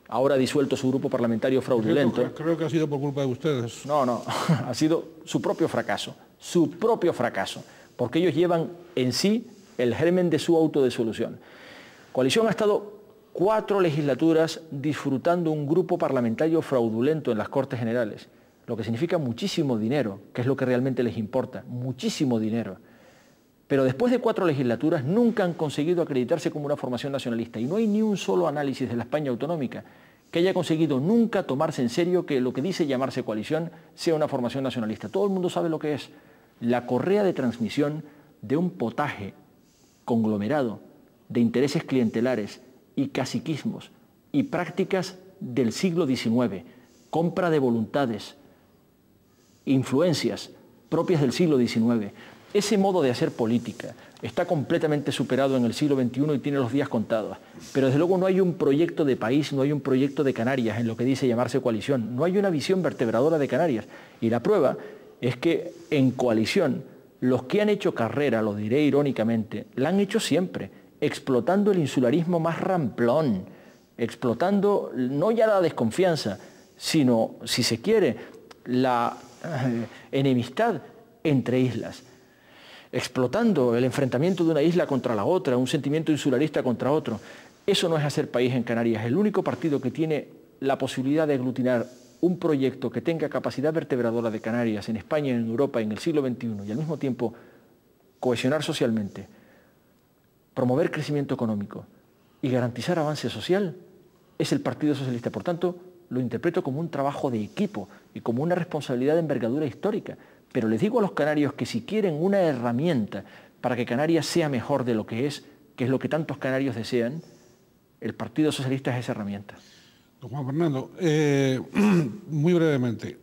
ahora disuelto su grupo parlamentario fraudulento... Creo que ha sido por culpa de ustedes. No, ha sido su propio fracaso, porque ellos llevan en sí el germen de su autodisolución. Coalición ha estado 4 legislaturas disfrutando un grupo parlamentario fraudulento en las Cortes Generales, lo que significa muchísimo dinero, que es lo que realmente les importa, muchísimo dinero. Pero después de 4 legislaturas nunca han conseguido acreditarse como una formación nacionalista y no hay ni un solo análisis de la España autonómica que haya conseguido nunca tomarse en serio que lo que dice llamarse coalición sea una formación nacionalista. Todo el mundo sabe lo que es la correa de transmisión de un potaje conglomerado de intereses clientelares y caciquismos y prácticas del siglo XIX, compra de voluntades, influencias propias del siglo XIX. Ese modo de hacer política está completamente superado en el siglo XXI y tiene los días contados. Pero desde luego no hay un proyecto de país, no hay un proyecto de Canarias en lo que dice llamarse coalición. No hay una visión vertebradora de Canarias. Y la prueba es que en coalición los que han hecho carrera, lo diré irónicamente, la han hecho siempre, explotando el insularismo más ramplón, explotando no ya la desconfianza, sino, si se quiere, la enemistad entre islas, explotando el enfrentamiento de una isla contra la otra, un sentimiento insularista contra otro. Eso no es hacer país en Canarias. El único partido que tiene la posibilidad de aglutinar un proyecto que tenga capacidad vertebradora de Canarias en España, en Europa, en el siglo XXI y al mismo tiempo cohesionar socialmente, promover crecimiento económico y garantizar avance social, es el Partido Socialista. Por tanto, lo interpreto como un trabajo de equipo y como una responsabilidad de envergadura histórica. Pero les digo a los canarios que si quieren una herramienta para que Canarias sea mejor de lo que es lo que tantos canarios desean, El Partido Socialista es esa herramienta. Don Juan Fernando, muy brevemente,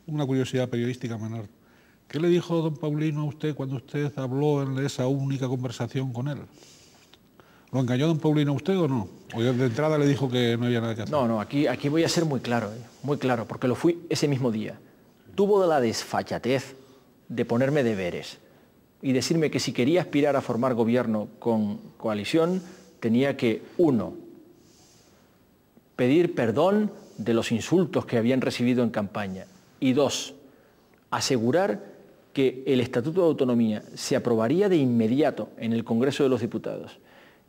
una curiosidad periodística menor. ¿Qué le dijo don Paulino a usted cuando usted habló en esa única conversación con él? ¿Lo engañó don Paulino a usted o no? ¿O de entrada le dijo que no había nada que hacer? No, aquí voy a ser muy claro, porque lo fui ese mismo día. Tuvo la desfachatez de ponerme deberes y decirme que si quería aspirar a formar gobierno con coalición, tenía que, 1, pedir perdón de los insultos que habían recibido en campaña y 2, asegurar que el Estatuto de Autonomía se aprobaría de inmediato en el Congreso de los Diputados.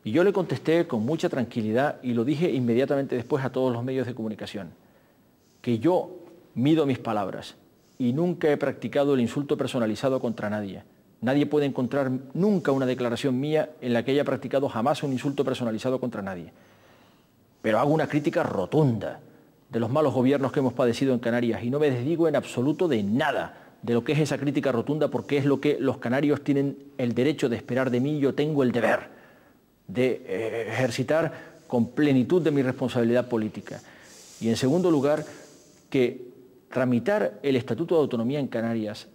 Y yo le contesté con mucha tranquilidad y lo dije inmediatamente después a todos los medios de comunicación, que yo mido mis palabras y nunca he practicado el insulto personalizado contra nadie. Nadie puede encontrar nunca una declaración mía en la que haya practicado jamás un insulto personalizado contra nadie. Pero hago una crítica rotunda de los malos gobiernos que hemos padecido en Canarias y no me desdigo en absoluto de nada de lo que es esa crítica rotunda, porque es lo que los canarios tienen el derecho de esperar de mí. Yo tengo el deber de ejercitar con plenitud de mi responsabilidad política. Y en segundo lugar, que tramitar el Estatuto de Autonomía en Canarias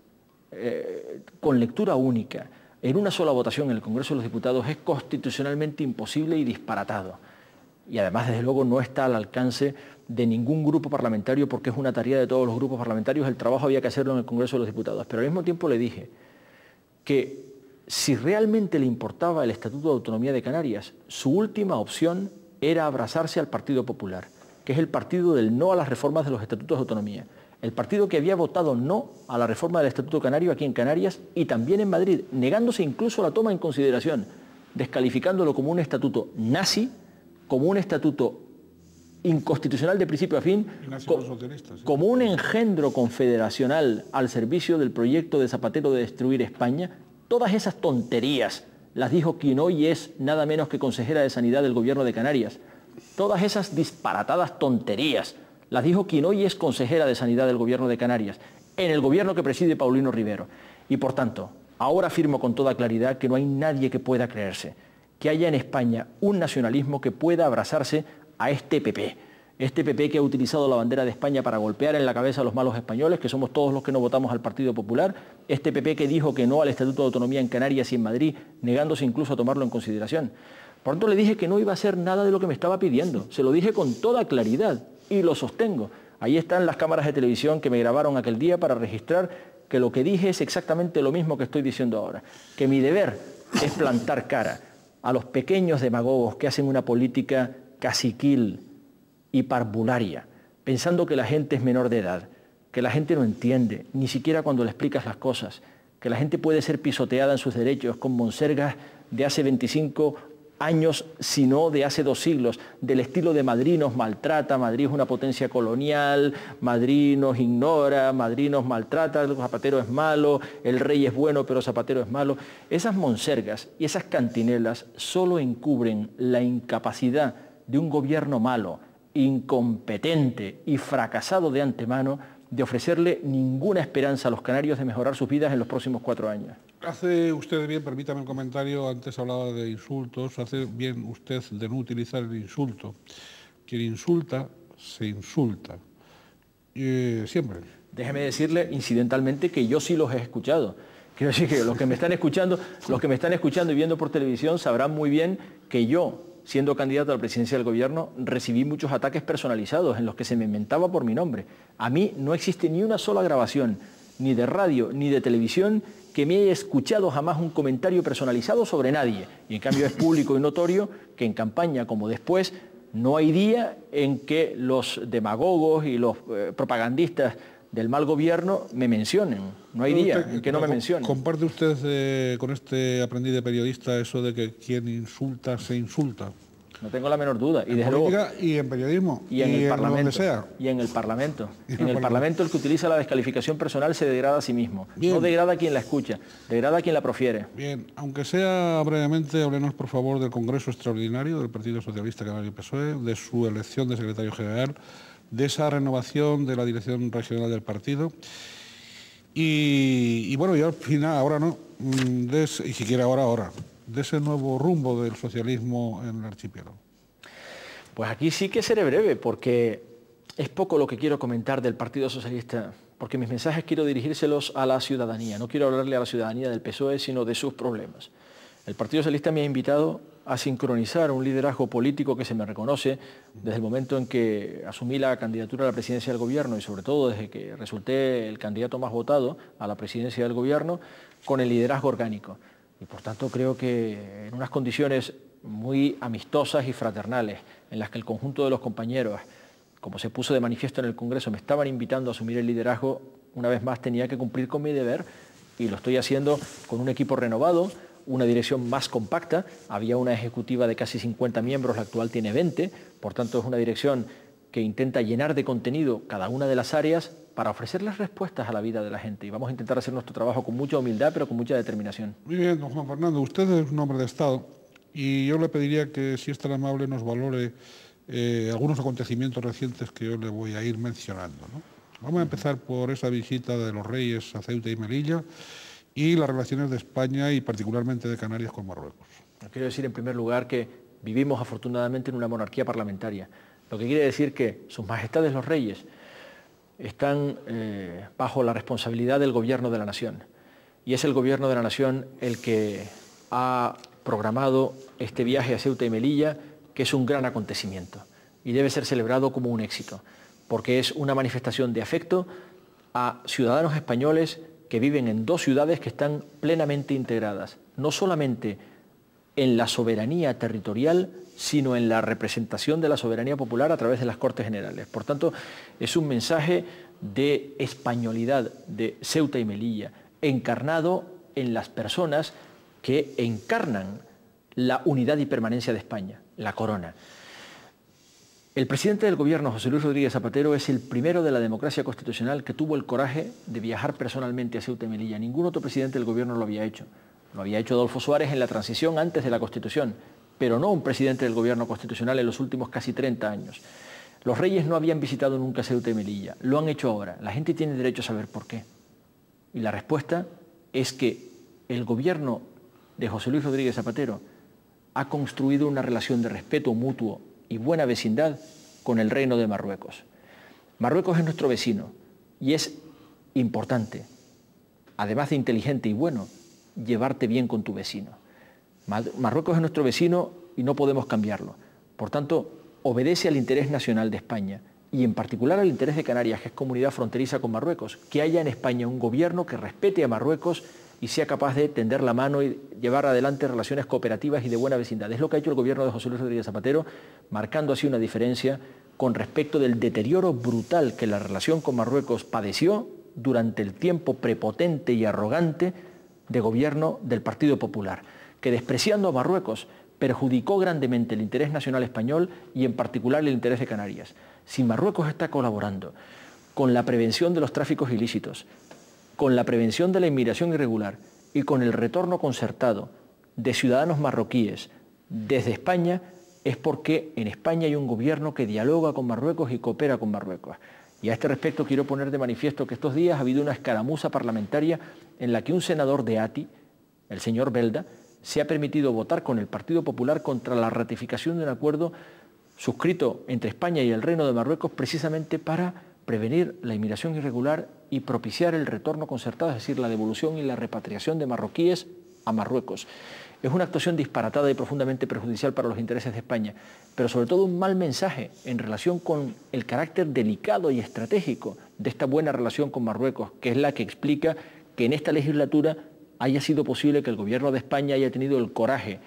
con lectura única en una sola votación en el Congreso de los Diputados es constitucionalmente imposible y disparatado. Y además, desde luego, no está al alcance de ningún grupo parlamentario, porque es una tarea de todos los grupos parlamentarios. El trabajo había que hacerlo en el Congreso de los Diputados. Pero al mismo tiempo le dije que si realmente le importaba el Estatuto de Autonomía de Canarias, su última opción era abrazarse al Partido Popular, que es el partido del no a las reformas de los Estatutos de Autonomía. El partido que había votado no a la reforma del Estatuto Canario aquí en Canarias y también en Madrid, negándose incluso a la toma en consideración, descalificándolo como un estatuto nazi, como un estatuto inconstitucional de principio a fin, como un engendro confederacional al servicio del proyecto de Zapatero de destruir España. Todas esas tonterías las dijo quien hoy es nada menos que consejera de Sanidad del Gobierno de Canarias. Todas esas disparatadas tonterías las dijo quien hoy es consejera de Sanidad del Gobierno de Canarias, en el gobierno que preside Paulino Rivero. Y por tanto, ahora afirmo con toda claridad que no hay nadie que pueda creerse que haya en España un nacionalismo que pueda abrazarse a este PP. Este PP que ha utilizado la bandera de España para golpear en la cabeza a los malos españoles, que somos todos los que no votamos al Partido Popular. Este PP que dijo que no al Estatuto de Autonomía en Canarias y en Madrid, negándose incluso a tomarlo en consideración. Por tanto, le dije que no iba a hacer nada de lo que me estaba pidiendo. Se lo dije con toda claridad y lo sostengo. Ahí están las cámaras de televisión que me grabaron aquel día para registrar que lo que dije es exactamente lo mismo que estoy diciendo ahora. Que mi deber es plantar cara a los pequeños demagogos que hacen una política caciquil y parvularia, pensando que la gente es menor de edad, que la gente no entiende, ni siquiera cuando le explicas las cosas, que la gente puede ser pisoteada en sus derechos con monsergas de hace 25 años, si no de hace 2 siglos, del estilo de Madrid nos maltrata, Madrid es una potencia colonial, Madrid nos ignora, Madrid nos maltrata, Zapatero es malo, el rey es bueno pero Zapatero es malo. Esas monsergas y esas cantinelas solo encubren la incapacidad de un gobierno malo, incompetente y fracasado de antemano de ofrecerle ninguna esperanza a los canarios de mejorar sus vidas en los próximos 4 años. Hace usted bien, permítame un comentario, antes hablaba de insultos, hace bien usted de no utilizar el insulto. Quien insulta, se insulta. Siempre. Déjeme decirle incidentalmente que yo sí los he escuchado. Quiero decir que los que me están escuchando y viendo por televisión sabrán muy bien que yo, siendo candidato a la presidencia del gobierno, recibí muchos ataques personalizados en los que se me mentaba por mi nombre. A mí no existe ni una sola grabación, ni de radio ni de televisión, que me haya escuchado jamás un comentario personalizado sobre nadie. Y en cambio es público y notorio que en campaña como después no hay día en que los demagogos y los propagandistas del mal gobierno me mencionen. No hay día en que no me mencionen. ¿Comparte usted con este aprendiz de periodista eso de que quien insulta se insulta? No tengo la menor duda. Y en desde política luego, y en periodismo y en el Parlamento, donde sea. Y en el Parlamento. En el Parlamento el que utiliza la descalificación personal se degrada a sí mismo. Bien. No degrada a quien la escucha, degrada a quien la profiere. Bien, aunque sea brevemente, háblenos por favor del Congreso Extraordinario del Partido Socialista Canario PSOE, de su elección de secretario general, de esa renovación de la dirección regional del partido. Y bueno, ya al final, ahora no, y siquiera ahora. de ese nuevo rumbo del socialismo en el archipiélago? Pues aquí sí que seré breve, porque es poco lo que quiero comentar del Partido Socialista, porque mis mensajes quiero dirigírselos a la ciudadanía. No quiero hablarle a la ciudadanía del PSOE, sino de sus problemas. El Partido Socialista me ha invitado a sincronizar un liderazgo político que se me reconoce desde el momento en que asumí la candidatura a la presidencia del gobierno y sobre todo desde que resulté el candidato más votado a la presidencia del gobierno, con el liderazgo orgánico. Y por tanto creo que en unas condiciones muy amistosas y fraternales, en las que el conjunto de los compañeros, como se puso de manifiesto en el Congreso, me estaban invitando a asumir el liderazgo, una vez más tenía que cumplir con mi deber y lo estoy haciendo con un equipo renovado, una dirección más compacta. Había una ejecutiva de casi 50 miembros, la actual tiene 20, por tanto es una dirección que intenta llenar de contenido cada una de las áreas para ofrecerles respuestas a la vida de la gente. Y vamos a intentar hacer nuestro trabajo con mucha humildad, pero con mucha determinación. Muy bien, don Juan Fernando, usted es un hombre de Estado y yo le pediría que, si es tan amable, nos valore algunos acontecimientos recientes que yo le voy a ir mencionando, ¿no? Vamos a empezar por esa visita de los Reyes a Ceuta y Melilla y las relaciones de España y particularmente de Canarias con Marruecos. Quiero decir en primer lugar que vivimos afortunadamente en una monarquía parlamentaria, lo que quiere decir que sus majestades los Reyes están bajo la responsabilidad del gobierno de la nación y es el gobierno de la nación el que ha programado este viaje a Ceuta y Melilla, que es un gran acontecimiento y debe ser celebrado como un éxito, porque es una manifestación de afecto a ciudadanos españoles que viven en dos ciudades que están plenamente integradas, no solamente en la soberanía territorial, sino en la representación de la soberanía popular a través de las Cortes Generales. Por tanto, es un mensaje de españolidad de Ceuta y Melilla, encarnado en las personas que encarnan la unidad y permanencia de España, la corona. El presidente del gobierno, José Luis Rodríguez Zapatero, es el primero de la democracia constitucional que tuvo el coraje de viajar personalmente a Ceuta y Melilla. Ningún otro presidente del gobierno lo había hecho. Lo había hecho Adolfo Suárez en la transición antes de la Constitución, pero no un presidente del gobierno constitucional en los últimos casi 30 años. Los Reyes no habían visitado nunca Ceuta y Melilla. Lo han hecho ahora. La gente tiene derecho a saber por qué. Y la respuesta es que el gobierno de José Luis Rodríguez Zapatero ha construido una relación de respeto mutuo y buena vecindad con el Reino de Marruecos. Marruecos es nuestro vecino y es importante, además de inteligente y bueno, llevarte bien con tu vecino. Marruecos es nuestro vecino y no podemos cambiarlo. Por tanto, obedece al interés nacional de España y en particular al interés de Canarias, que es comunidad fronteriza con Marruecos, que haya en España un gobierno que respete a Marruecos y sea capaz de tender la mano y llevar adelante relaciones cooperativas y de buena vecindad. Es lo que ha hecho el gobierno de José Luis Rodríguez Zapatero, marcando así una diferencia con respecto del deterioro brutal que la relación con Marruecos padeció durante el tiempo prepotente y arrogante de gobierno del Partido Popular, que despreciando a Marruecos perjudicó grandemente el interés nacional español y en particular el interés de Canarias. Si Marruecos está colaborando con la prevención de los tráficos ilícitos, con la prevención de la inmigración irregular y con el retorno concertado de ciudadanos marroquíes desde España, es porque en España hay un gobierno que dialoga con Marruecos y coopera con Marruecos. Y a este respecto quiero poner de manifiesto que estos días ha habido una escaramuza parlamentaria en la que un senador de ATI, el señor Belda, se ha permitido votar con el Partido Popular contra la ratificación de un acuerdo suscrito entre España y el Reino de Marruecos precisamente para prevenir la inmigración irregular y propiciar el retorno concertado, es decir, la devolución y la repatriación de marroquíes a Marruecos. Es una actuación disparatada y profundamente perjudicial para los intereses de España, pero sobre todo un mal mensaje en relación con el carácter delicado y estratégico de esta buena relación con Marruecos, que es la que explica que en esta legislatura haya sido posible que el gobierno de España haya tenido el coraje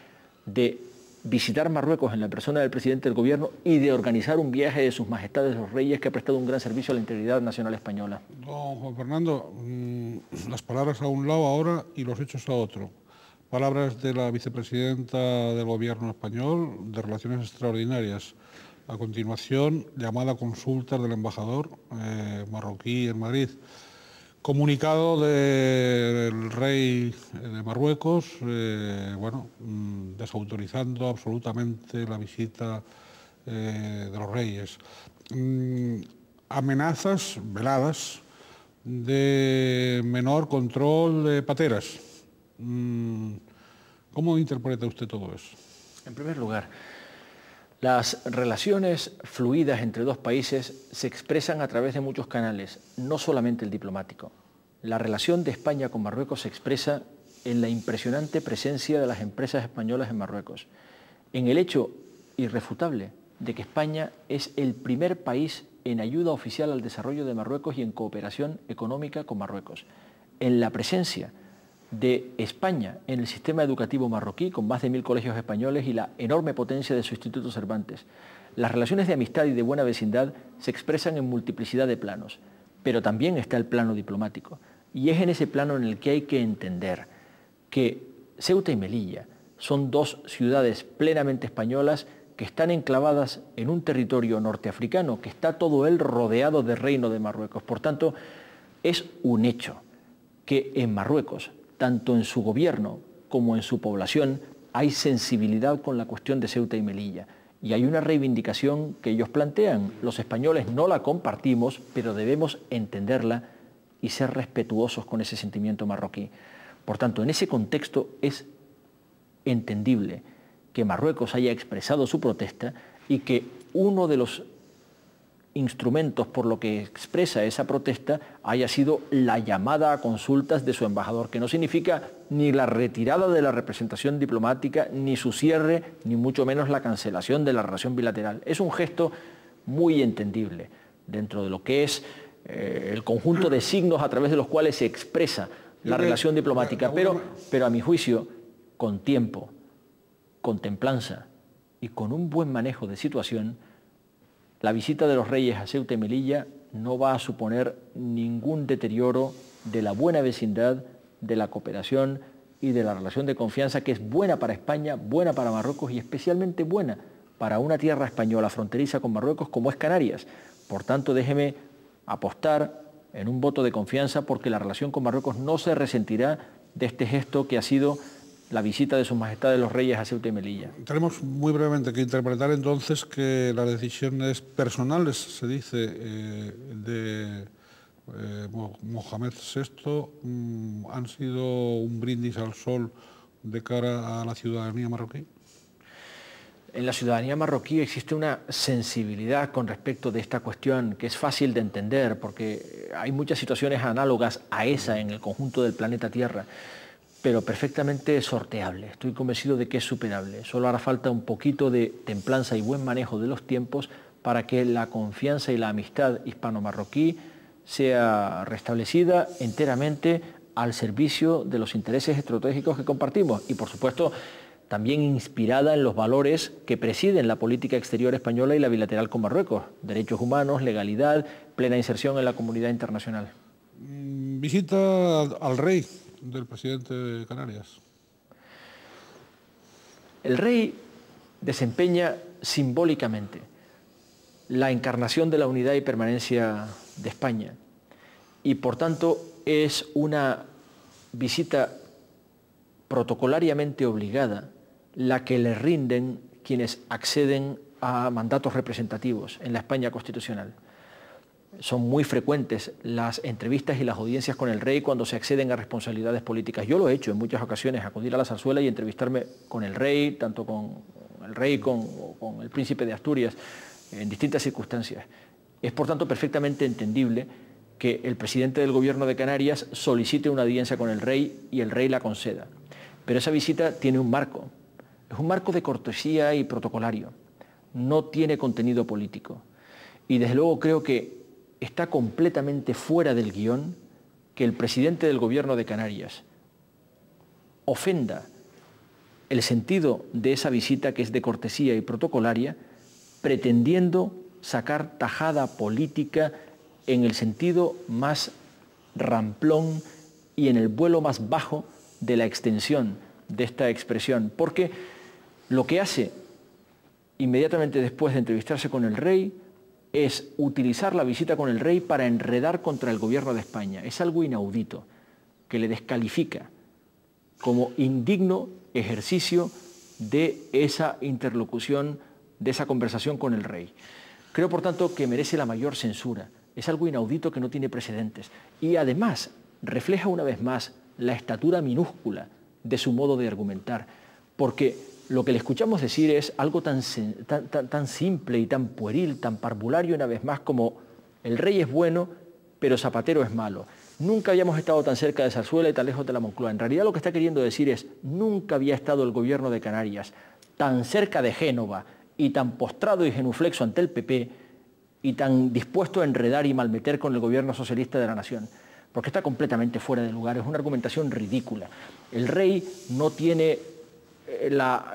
de visitar Marruecos en la persona del presidente del gobierno y de organizar un viaje de sus majestades los Reyes que ha prestado un gran servicio a la integridad nacional española. Don Juan Fernando, las palabras a un lado ahora y los hechos a otro. Palabras de la vicepresidenta del gobierno español de Relaciones Extraordinarias. A continuación, llamada consulta del embajador marroquí en Madrid. Comunicado del rey de Marruecos, desautorizando absolutamente la visita de los reyes. Amenazas veladas de menor control de pateras. ¿Cómo interpreta usted todo eso? En primer lugar, las relaciones fluidas entre dos países se expresan a través de muchos canales, no solamente el diplomático. La relación de España con Marruecos se expresa en la impresionante presencia de las empresas españolas en Marruecos, en el hecho irrefutable de que España es el primer país en ayuda oficial al desarrollo de Marruecos y en cooperación económica con Marruecos, en la presencia de España en el sistema educativo marroquí, con más de 1000 colegios españoles y la enorme potencia de su Instituto Cervantes. Las relaciones de amistad y de buena vecindad se expresan en multiplicidad de planos, pero también está el plano diplomático. Y es en ese plano en el que hay que entender que Ceuta y Melilla son dos ciudades plenamente españolas que están enclavadas en un territorio norteafricano que está todo él rodeado del Reino de Marruecos. Por tanto, es un hecho que en Marruecos, tanto en su gobierno como en su población, hay sensibilidad con la cuestión de Ceuta y Melilla. Y hay una reivindicación que ellos plantean. Los españoles no la compartimos, pero debemos entenderla y ser respetuosos con ese sentimiento marroquí. Por tanto, en ese contexto es entendible que Marruecos haya expresado su protesta y que uno de los instrumentos por lo que expresa esa protesta haya sido la llamada a consultas de su embajador, que no significa ni la retirada de la representación diplomática, ni su cierre, ni mucho menos la cancelación de la relación bilateral. Es un gesto muy entendible dentro de lo que es el conjunto de signos a través de los cuales se expresa la relación diplomática, pero a mi juicio, con tiempo, con templanza y con un buen manejo de situación, la visita de los reyes a Ceuta y Melilla no va a suponer ningún deterioro de la buena vecindad, de la cooperación y de la relación de confianza que es buena para España, buena para Marruecos y especialmente buena para una tierra española fronteriza con Marruecos como es Canarias. Por tanto, déjeme apostar en un voto de confianza porque la relación con Marruecos no se resentirá de este gesto que ha sido la visita de sus majestades los reyes a Ceuta y Melilla. Tenemos muy brevemente que interpretar entonces que las decisiones personales, se dice, de Mohamed VI han sido un brindis al sol de cara a la ciudadanía marroquí. En la ciudadanía marroquí existe una sensibilidad con respecto de esta cuestión que es fácil de entender porque hay muchas situaciones análogas a esa en el conjunto del planeta Tierra, pero perfectamente sorteable. Estoy convencido de que es superable. Solo hará falta un poquito de templanza y buen manejo de los tiempos para que la confianza y la amistad hispano-marroquí sea restablecida enteramente al servicio de los intereses estratégicos que compartimos y, por supuesto, también inspirada en los valores que presiden la política exterior española y la bilateral con Marruecos: derechos humanos, legalidad, plena inserción en la comunidad internacional. Visita al rey del presidente de Canarias. El rey desempeña simbólicamente la encarnación de la unidad y permanencia de España y por tanto es una visita protocolariamente obligada la que le rinden quienes acceden a mandatos representativos en la España constitucional. Son muy frecuentes las entrevistas y las audiencias con el rey cuando se acceden a responsabilidades políticas. Yo lo he hecho en muchas ocasiones, acudir a la zarzuela y entrevistarme con el rey, tanto con el rey como con el príncipe de Asturias, en distintas circunstancias. Es por tanto perfectamente entendible que el presidente del gobierno de Canarias solicite una audiencia con el rey y el rey la conceda. Pero esa visita tiene un marco, es un marco de cortesía y protocolario, no tiene contenido político. Y desde luego creo que está completamente fuera del guión que el presidente del gobierno de Canarias ofenda el sentido de esa visita, que es de cortesía y protocolaria, pretendiendo sacar tajada política en el sentido más ramplón y en el vuelo más bajo de la extensión de esta expresión. Porque lo que hace inmediatamente después de entrevistarse con el rey es utilizar la visita con el rey para enredar contra el gobierno de España. Es algo inaudito, que le descalifica como indigno ejercicio de esa interlocución, de esa conversación con el rey. Creo, por tanto, que merece la mayor censura. Es algo inaudito que no tiene precedentes. Y además refleja una vez más la estatura minúscula de su modo de argumentar. porque lo que le escuchamos decir es algo tan simple y tan pueril, tan parvulario una vez más como el rey es bueno, pero Zapatero es malo. Nunca habíamos estado tan cerca de Zarzuela y tan lejos de la Moncloa. En realidad lo que está queriendo decir es, nunca había estado el gobierno de Canarias tan cerca de Génova y tan postrado y genuflexo ante el PP y tan dispuesto a enredar y malmeter con el gobierno socialista de la nación. Porque está completamente fuera de lugar, es una argumentación ridícula. El rey no tiene la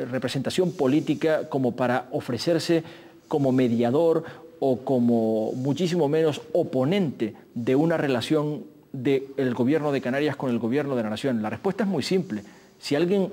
representación política como para ofrecerse como mediador o como muchísimo menos oponente de una relación del gobierno de Canarias con el gobierno de la nación. La respuesta es muy simple. Si alguien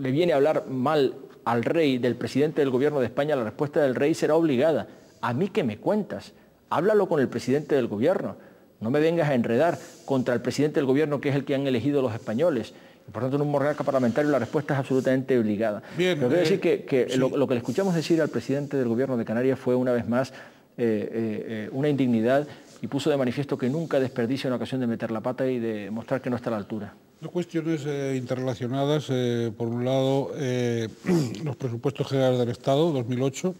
le viene a hablar mal al rey del presidente del gobierno de España, la respuesta del rey será obligada. ¿A mí qué me cuentas? Háblalo con el presidente del gobierno. No me vengas a enredar contra el presidente del gobierno, que es el que han elegido los españoles. Y por tanto, en un monarca parlamentario la respuesta es absolutamente obligada. Bien, pero quiero decir que sí. Lo que le escuchamos decir al presidente del gobierno de Canarias fue una vez más una indignidad y puso de manifiesto que nunca desperdicia una ocasión de meter la pata y de mostrar que no está a la altura. Dos cuestiones interrelacionadas. Por un lado, los presupuestos generales del Estado, 2008,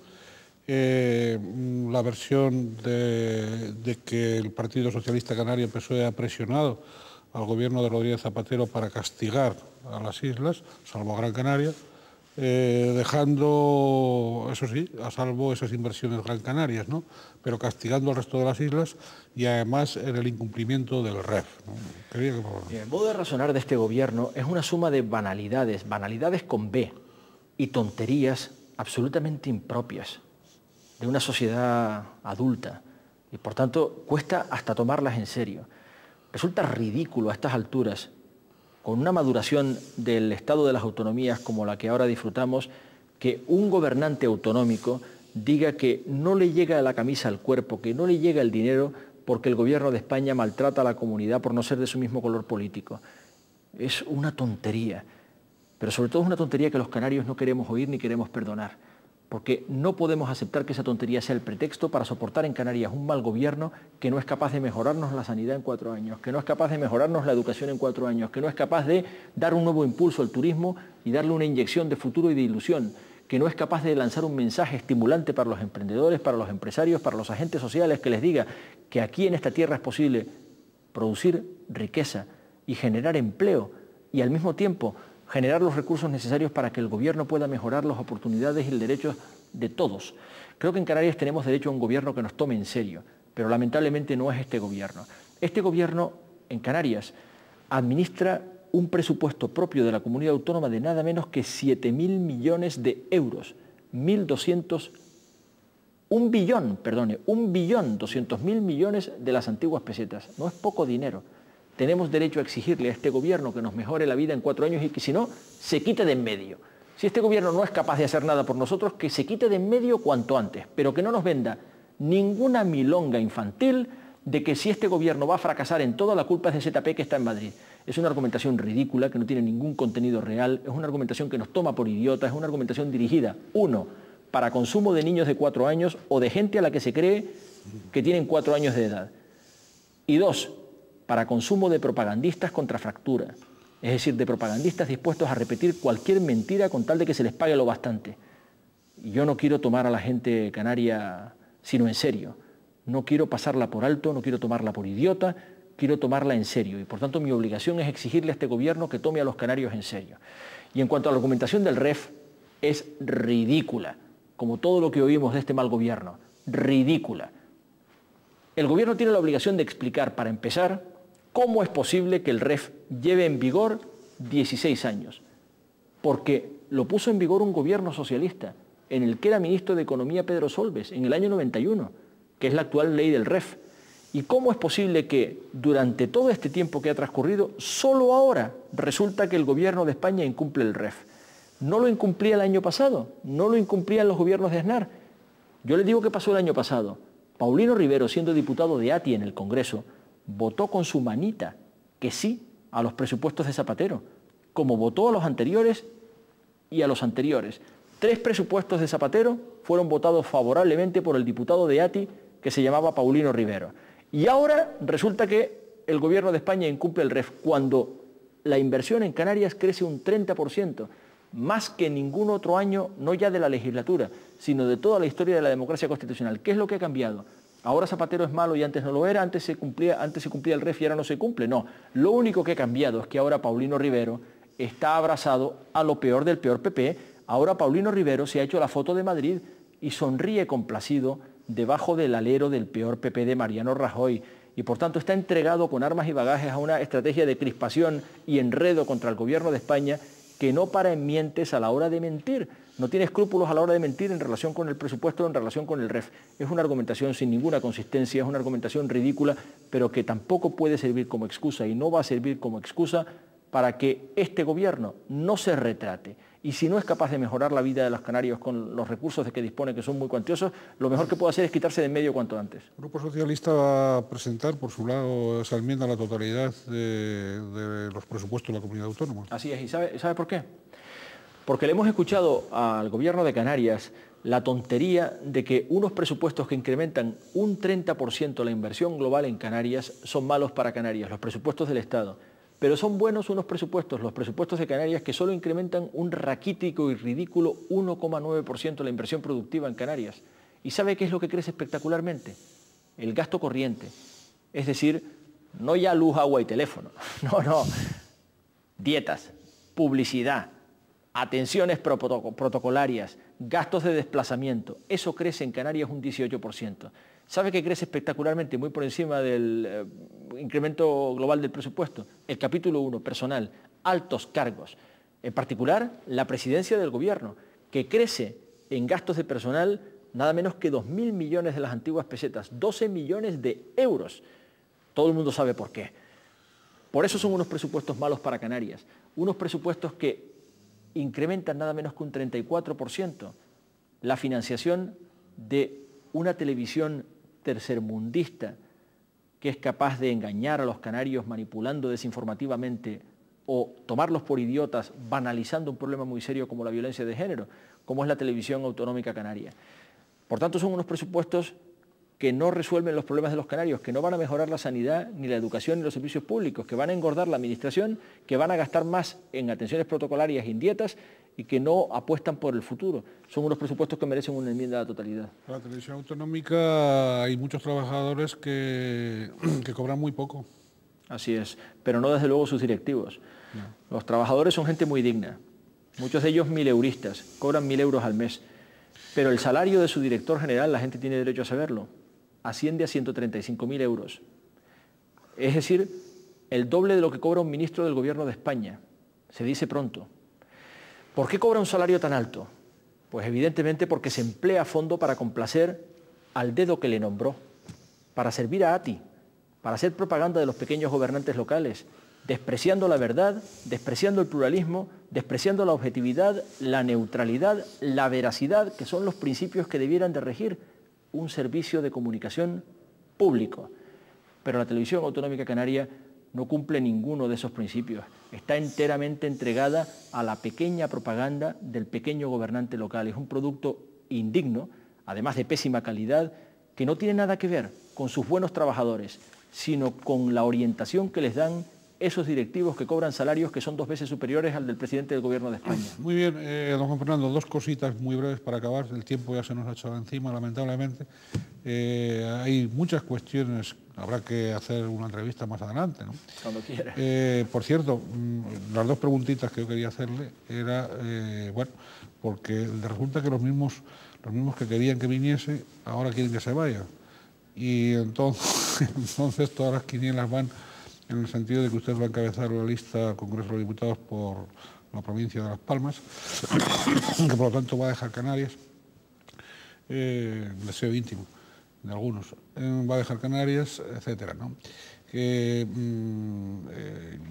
la versión de que el Partido Socialista Canario, PSOE, ha presionado al gobierno de Rodríguez Zapatero para castigar a las islas, salvo a Gran Canaria, dejando, eso sí, a salvo esas inversiones Gran Canarias, ¿no? Pero castigando al resto de las islas y además en el incumplimiento del REF, ¿no? El modo de razonar de este gobierno es una suma de banalidades, banalidades con B, y tonterías absolutamente impropias de una sociedad adulta, y por tanto cuesta hasta tomarlas en serio. Resulta ridículo a estas alturas, con una maduración del Estado de las autonomías como la que ahora disfrutamos, que un gobernante autonómico diga que no le llega la camisa al cuerpo, que no le llega el dinero porque el gobierno de España maltrata a la comunidad por no ser de su mismo color político. Es una tontería, pero sobre todo es una tontería que los canarios no queremos oír ni queremos perdonar, porque no podemos aceptar que esa tontería sea el pretexto para soportar en Canarias un mal gobierno que no es capaz de mejorarnos la sanidad en 4 años, que no es capaz de mejorarnos la educación en 4 años, que no es capaz de dar un nuevo impulso al turismo y darle una inyección de futuro y de ilusión, que no es capaz de lanzar un mensaje estimulante para los emprendedores, para los empresarios, para los agentes sociales, que les diga que aquí en esta tierra es posible producir riqueza y generar empleo y al mismo tiempo generar los recursos necesarios para que el gobierno pueda mejorar las oportunidades y el derecho de todos. Creo que en Canarias tenemos derecho a un gobierno que nos tome en serio, pero lamentablemente no es este gobierno. Este gobierno en Canarias administra un presupuesto propio de la comunidad autónoma de nada menos que 7.000 millones de euros, 1.200.000 millones de las antiguas pesetas. No es poco dinero. Tenemos derecho a exigirle a este gobierno que nos mejore la vida en 4 años y que si no, se quite de en medio. Si este gobierno no es capaz de hacer nada por nosotros, que se quite de en medio cuanto antes, pero que no nos venda ninguna milonga infantil de que si este gobierno va a fracasar en todo, la culpa es de ZP que está en Madrid. Es una argumentación ridícula, que no tiene ningún contenido real, es una argumentación que nos toma por idiotas, es una argumentación dirigida, 1, para consumo de niños de 4 años o de gente a la que se cree que tienen 4 años de edad. Y 2, para consumo de propagandistas contra fractura, es decir, de propagandistas dispuestos a repetir cualquier mentira con tal de que se les pague lo bastante. Y yo no quiero tomar a la gente canaria sino en serio. No quiero pasarla por alto, no quiero tomarla por idiota, quiero tomarla en serio. Y por tanto mi obligación es exigirle a este gobierno que tome a los canarios en serio. Y en cuanto a la argumentación del REF, es ridícula, como todo lo que oímos de este mal gobierno, ridícula. El gobierno tiene la obligación de explicar, para empezar, cómo es posible que el REF lleve en vigor 16 años. Porque lo puso en vigor un gobierno socialista, en el que era ministro de Economía Pedro Solbes, en el año 91, que es la actual ley del REF. ¿Y cómo es posible que durante todo este tiempo que ha transcurrido, solo ahora resulta que el gobierno de España incumple el REF? No lo incumplía el año pasado, no lo incumplían los gobiernos de Aznar. Yo les digo qué pasó el año pasado. Paulino Rivero, siendo diputado de ATI en el Congreso, votó con su manita que sí a los presupuestos de Zapatero, como votó a los anteriores y a los anteriores. 3 presupuestos de Zapatero fueron votados favorablemente por el diputado de ATI que se llamaba Paulino Rivero. Y ahora resulta que el gobierno de España incumple el REF, cuando la inversión en Canarias crece un 30%, más que ningún otro año, no ya de la legislatura, sino de toda la historia de la democracia constitucional. ¿Qué es lo que ha cambiado? Ahora Zapatero es malo y antes no lo era, antes se cumplía el REF y ahora no se cumple. No, lo único que ha cambiado es que ahora Paulino Rivero está abrazado a lo peor del peor PP. Ahora Paulino Rivero se ha hecho la foto de Madrid y sonríe complacido debajo del alero del peor PP de Mariano Rajoy. Y por tanto está entregado con armas y bagajes a una estrategia de crispación y enredo contra el gobierno de España que no para en mientes a la hora de mentir. No tiene escrúpulos a la hora de mentir en relación con el presupuesto, en relación con el REF. Es una argumentación sin ninguna consistencia, es una argumentación ridícula, pero que tampoco puede servir como excusa y no va a servir como excusa para que este gobierno no se retrate. Y si no es capaz de mejorar la vida de los canarios con los recursos de que dispone, que son muy cuantiosos, lo mejor que puede hacer es quitarse de en medio cuanto antes. El Grupo Socialista va a presentar, por su lado, esa enmienda a la totalidad de los presupuestos de la comunidad autónoma. Así es, ¿y sabe por qué? Porque le hemos escuchado al gobierno de Canarias la tontería de que unos presupuestos que incrementan un 30% la inversión global en Canarias son malos para Canarias, los presupuestos del Estado. Pero son buenos unos presupuestos, los presupuestos de Canarias, que solo incrementan un raquítico y ridículo 1,9% la inversión productiva en Canarias. ¿Y sabe qué es lo que crece espectacularmente? El gasto corriente. Es decir, no ya luz, agua y teléfono. No. Dietas, publicidad, atenciones protocolarias, gastos de desplazamiento. Eso crece en Canarias un 18%. ¿Sabe qué crece espectacularmente, muy por encima del incremento global del presupuesto? El capítulo 1, personal, altos cargos. En particular, la presidencia del gobierno, que crece en gastos de personal nada menos que 2.000 millones de las antiguas pesetas, 12 millones de euros. Todo el mundo sabe por qué. Por eso son unos presupuestos malos para Canarias, unos presupuestos que incrementan nada menos que un 34% la financiación de una televisión tercermundista que es capaz de engañar a los canarios manipulando desinformativamente o tomarlos por idiotas banalizando un problema muy serio como la violencia de género, como es la televisión autonómica canaria. Por tanto, son unos presupuestos que no resuelven los problemas de los canarios, que no van a mejorar la sanidad, ni la educación, ni los servicios públicos, que van a engordar la administración, que van a gastar más en atenciones protocolarias y en dietas y que no apuestan por el futuro. Son unos presupuestos que merecen una enmienda a la totalidad. En la televisión autonómica hay muchos trabajadores que cobran muy poco. Así es, pero no desde luego sus directivos. No. Los trabajadores son gente muy digna, muchos de ellos mileuristas, cobran 1.000 euros al mes, pero el salario de su director general, la gente tiene derecho a saberlo, asciende a 135.000 euros. Es decir, el doble de lo que cobra un ministro del gobierno de España. Se dice pronto. ¿Por qué cobra un salario tan alto? Pues evidentemente porque se emplea a fondo para complacer al dedo que le nombró, para servir a ATI, para hacer propaganda de los pequeños gobernantes locales, despreciando la verdad, despreciando el pluralismo, despreciando la objetividad, la neutralidad, la veracidad, que son los principios que debieran de regir un servicio de comunicación público. Pero la televisión autonómica canaria no cumple ninguno de esos principios. Está enteramente entregada a la pequeña propaganda del pequeño gobernante local. Es un producto indigno, además de pésima calidad, que no tiene nada que ver con sus buenos trabajadores, sino con la orientación que les dan esos directivos que cobran salarios que son 2 veces superiores al del presidente del gobierno de España. Muy bien, don Juan Fernando, 2 cositas muy breves para acabar. El tiempo ya se nos ha echado encima, lamentablemente. Hay muchas cuestiones, habrá que hacer una entrevista más adelante, ¿no? Cuando quiera. Por cierto, las 2 preguntitas que yo quería hacerle era, bueno, porque resulta que los mismos que querían que viniese, ahora quieren que se vaya. Y entonces todas las quinielas van en el sentido de que usted va a encabezar la lista al Congreso de los Diputados por la provincia de Las Palmas, que por lo tanto va a dejar Canarias, deseo íntimo de algunos, va a dejar Canarias, etcétera, ¿no?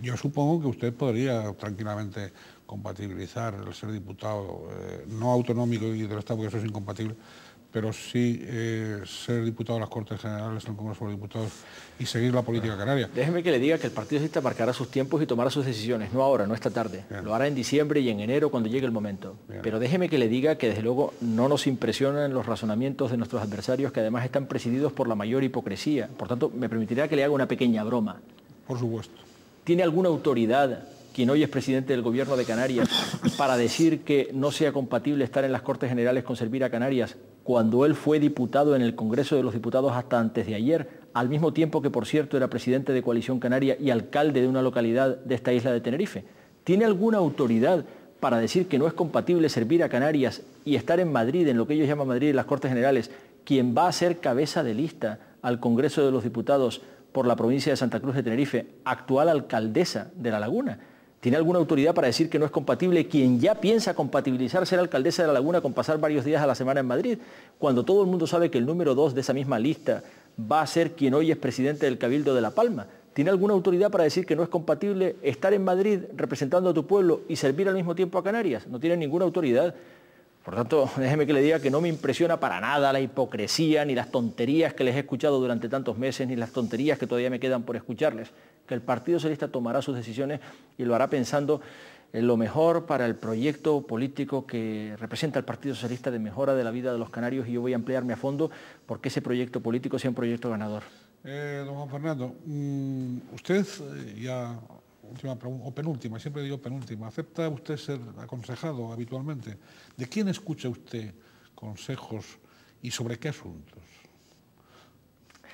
Yo supongo que usted podría tranquilamente compatibilizar el ser diputado, no autonómico y del Estado, porque eso es incompatible, pero sí ser diputado de las Cortes Generales en el Congreso de los Diputados y seguir la política canaria. Déjeme que le diga que el Partido Socialista marcará sus tiempos y tomará sus decisiones, no ahora, no esta tarde. Bien. Lo hará en diciembre y en enero cuando llegue el momento. Bien. Pero déjeme que le diga que desde luego no nos impresionan los razonamientos de nuestros adversarios, que además están presididos por la mayor hipocresía. Por tanto, me permitirá que le haga una pequeña broma. Por supuesto. ¿Tiene alguna autoridad quien hoy es presidente del Gobierno de Canarias, para decir que no sea compatible estar en las Cortes Generales con servir a Canarias, cuando él fue diputado en el Congreso de los Diputados hasta antes de ayer, al mismo tiempo que, por cierto, era presidente de Coalición Canaria y alcalde de una localidad de esta isla de Tenerife? ¿Tiene alguna autoridad para decir que no es compatible servir a Canarias y estar en Madrid, en lo que ellos llaman Madrid, en las Cortes Generales, quien va a ser cabeza de lista al Congreso de los Diputados por la provincia de Santa Cruz de Tenerife, actual alcaldesa de La Laguna? ¿Tiene alguna autoridad para decir que no es compatible quien ya piensa compatibilizar ser alcaldesa de La Laguna con pasar varios días a la semana en Madrid, cuando todo el mundo sabe que el número 2 de esa misma lista va a ser quien hoy es presidente del Cabildo de La Palma? ¿Tiene alguna autoridad para decir que no es compatible estar en Madrid representando a tu pueblo y servir al mismo tiempo a Canarias? No tiene ninguna autoridad. Por tanto, déjeme que le diga que no me impresiona para nada la hipocresía, ni las tonterías que les he escuchado durante tantos meses, ni las tonterías que todavía me quedan por escucharles. Que el Partido Socialista tomará sus decisiones y lo hará pensando en lo mejor para el proyecto político que representa el Partido Socialista de mejora de la vida de los canarios, y yo voy a emplearme a fondo porque ese proyecto político sea un proyecto ganador. Don Juan Fernando, usted ya, última pregunta, o penúltima, siempre digo penúltima, ¿acepta usted ser aconsejado habitualmente? ¿De quién escucha usted consejos y sobre qué asuntos?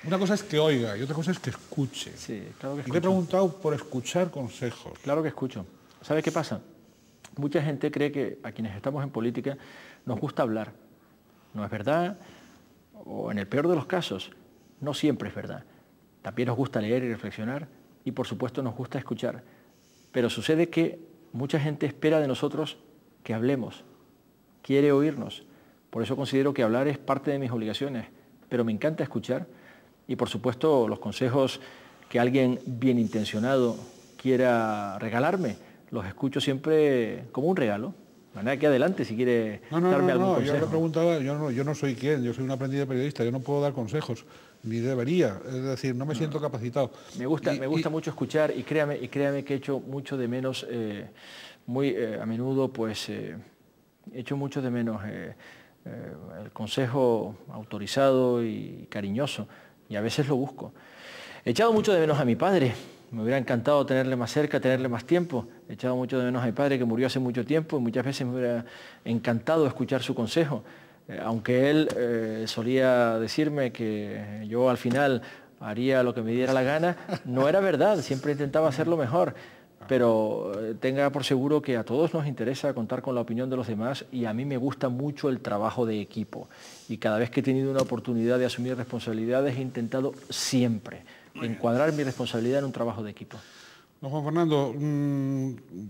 Una cosa es que oiga y otra cosa es que escuche. Sí, claro que escucho. Y le he preguntado por escuchar consejos. Claro que escucho. ¿Sabe qué pasa? Mucha gente cree que a quienes estamos en política nos gusta hablar. No es verdad, o en el peor de los casos, no siempre es verdad. También nos gusta leer y reflexionar y, por supuesto, nos gusta escuchar. Pero sucede que mucha gente espera de nosotros que hablemos, quiere oírnos. Por eso considero que hablar es parte de mis obligaciones, pero me encanta escuchar y, por supuesto, los consejos que alguien bien intencionado quiera regalarme, los escucho siempre como un regalo. De manera que adelante si quiere darme algún consejo. Yo le preguntaba, yo no soy quien, yo soy un aprendiz de periodista, yo no puedo dar consejos, ni debería, es decir, no me siento capacitado. Me gusta mucho escuchar y créame que he hecho mucho de menos, a menudo pues he hecho mucho de menos el consejo autorizado y cariñoso, y a veces lo busco. He echado mucho de menos a mi padre. Me hubiera encantado tenerle más cerca, tenerle más tiempo. He echado mucho de menos a mi padre, que murió hace mucho tiempo, y muchas veces me hubiera encantado escuchar su consejo. Aunque él solía decirme que yo al final haría lo que me diera la gana, no era verdad, siempre intentaba hacerlo mejor. Pero tenga por seguro que a todos nos interesa contar con la opinión de los demás, y a mí me gusta mucho el trabajo de equipo. Y cada vez que he tenido una oportunidad de asumir responsabilidades he intentado siempre encuadrar mi responsabilidad en un trabajo de equipo. Don Juan Fernando,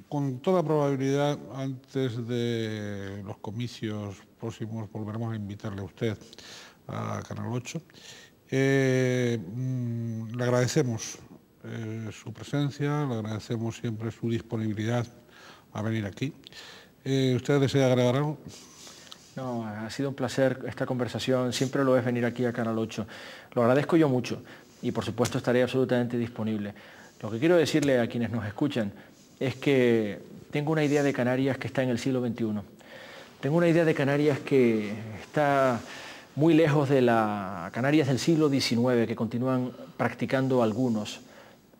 con toda probabilidad, antes de los comicios próximos, volveremos a invitarle a usted a Canal 8. Le agradecemos su presencia, le agradecemos siempre su disponibilidad a venir aquí. ¿Usted desea agregar algo? No, ha sido un placer esta conversación, siempre lo es venir aquí a Canal 8. Lo agradezco yo mucho. Y por supuesto estaré absolutamente disponible. Lo que quiero decirle a quienes nos escuchan es que tengo una idea de Canarias que está en el siglo XXI. Tengo una idea de Canarias que está muy lejos de la Canarias del siglo XIX, que continúan practicando algunos,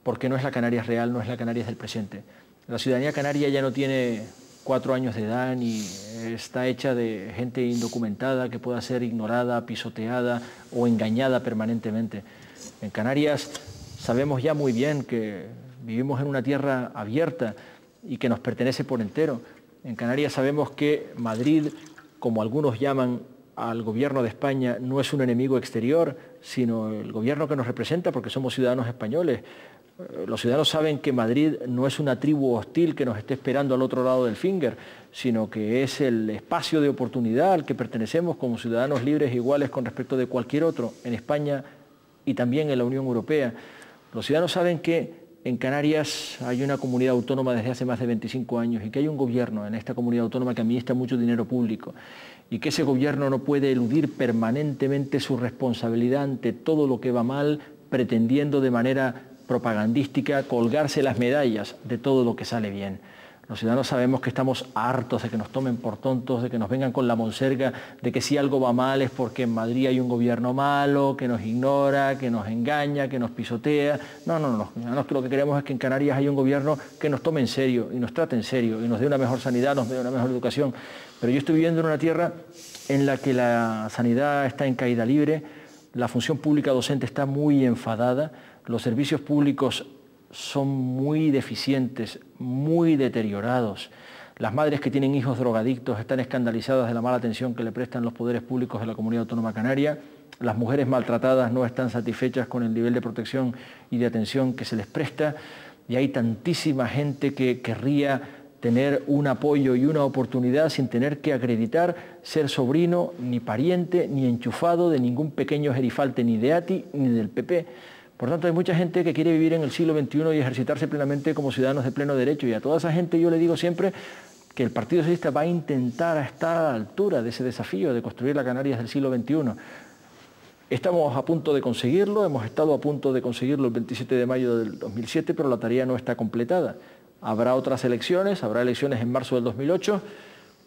porque no es la Canarias real, no es la Canarias del presente. La ciudadanía canaria ya no tiene 4 años de edad, ni está hecha de gente indocumentada que pueda ser ignorada, pisoteada o engañada permanentemente. En Canarias sabemos ya muy bien que vivimos en una tierra abierta y que nos pertenece por entero. En Canarias sabemos que Madrid, como algunos llaman al gobierno de España, no es un enemigo exterior, sino el gobierno que nos representa, porque somos ciudadanos españoles. Los ciudadanos saben que Madrid no es una tribu hostil que nos esté esperando al otro lado del finger, sino que es el espacio de oportunidad al que pertenecemos como ciudadanos libres e iguales con respecto de cualquier otro en España y también en la Unión Europea. Los ciudadanos saben que en Canarias hay una comunidad autónoma desde hace más de 25 años y que hay un gobierno en esta comunidad autónoma que administra mucho dinero público y que ese gobierno no puede eludir permanentemente su responsabilidad ante todo lo que va mal, pretendiendo de manera propagandística colgarse las medallas de todo lo que sale bien. Los ciudadanos sabemos que estamos hartos de que nos tomen por tontos, de que nos vengan con la monserga, de que si algo va mal es porque en Madrid hay un gobierno malo, que nos ignora, que nos engaña, que nos pisotea. No, los ciudadanos lo que queremos es que en Canarias haya un gobierno que nos tome en serio y nos trate en serio y nos dé una mejor sanidad, nos dé una mejor educación. Pero yo estoy viviendo en una tierra en la que la sanidad está en caída libre, la función pública docente está muy enfadada, los servicios públicos son muy deficientes, muy deteriorados. Las madres que tienen hijos drogadictos están escandalizadas de la mala atención que le prestan los poderes públicos de la Comunidad Autónoma Canaria. Las mujeres maltratadas no están satisfechas con el nivel de protección y de atención que se les presta. Y hay tantísima gente que querría tener un apoyo y una oportunidad sin tener que acreditar ser sobrino, ni pariente, ni enchufado de ningún pequeño gerifalte, ni de ATI, ni del PP. Por tanto, hay mucha gente que quiere vivir en el siglo XXI y ejercitarse plenamente como ciudadanos de pleno derecho. Y a toda esa gente yo le digo siempre que el Partido Socialista va a intentar estar a la altura de ese desafío de construir la Canarias del siglo XXI. Estamos a punto de conseguirlo, hemos estado a punto de conseguirlo el 27 de mayo del 2007, pero la tarea no está completada. Habrá otras elecciones, habrá elecciones en marzo del 2008.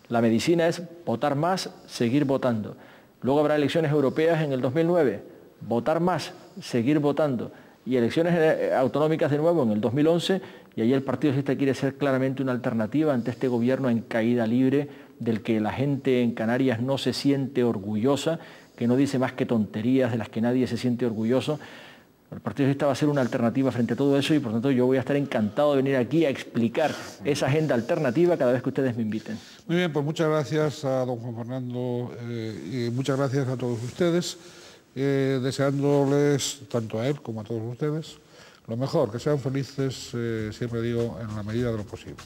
La medicina es votar más, seguir votando. Luego habrá elecciones europeas en el 2009. Votar más, seguir votando, y elecciones autonómicas de nuevo en el 2011, y ahí el Partido Socialista quiere ser claramente una alternativa ante este gobierno en caída libre, del que la gente en Canarias no se siente orgullosa, que no dice más que tonterías de las que nadie se siente orgulloso. El Partido Socialista va a ser una alternativa frente a todo eso y por tanto yo voy a estar encantado de venir aquí a explicar esa agenda alternativa cada vez que ustedes me inviten. Muy bien, pues muchas gracias a don Juan Fernando y muchas gracias a todos ustedes. Deseándoles, tanto a él como a todos ustedes, lo mejor, que sean felices, siempre digo, en la medida de lo posible.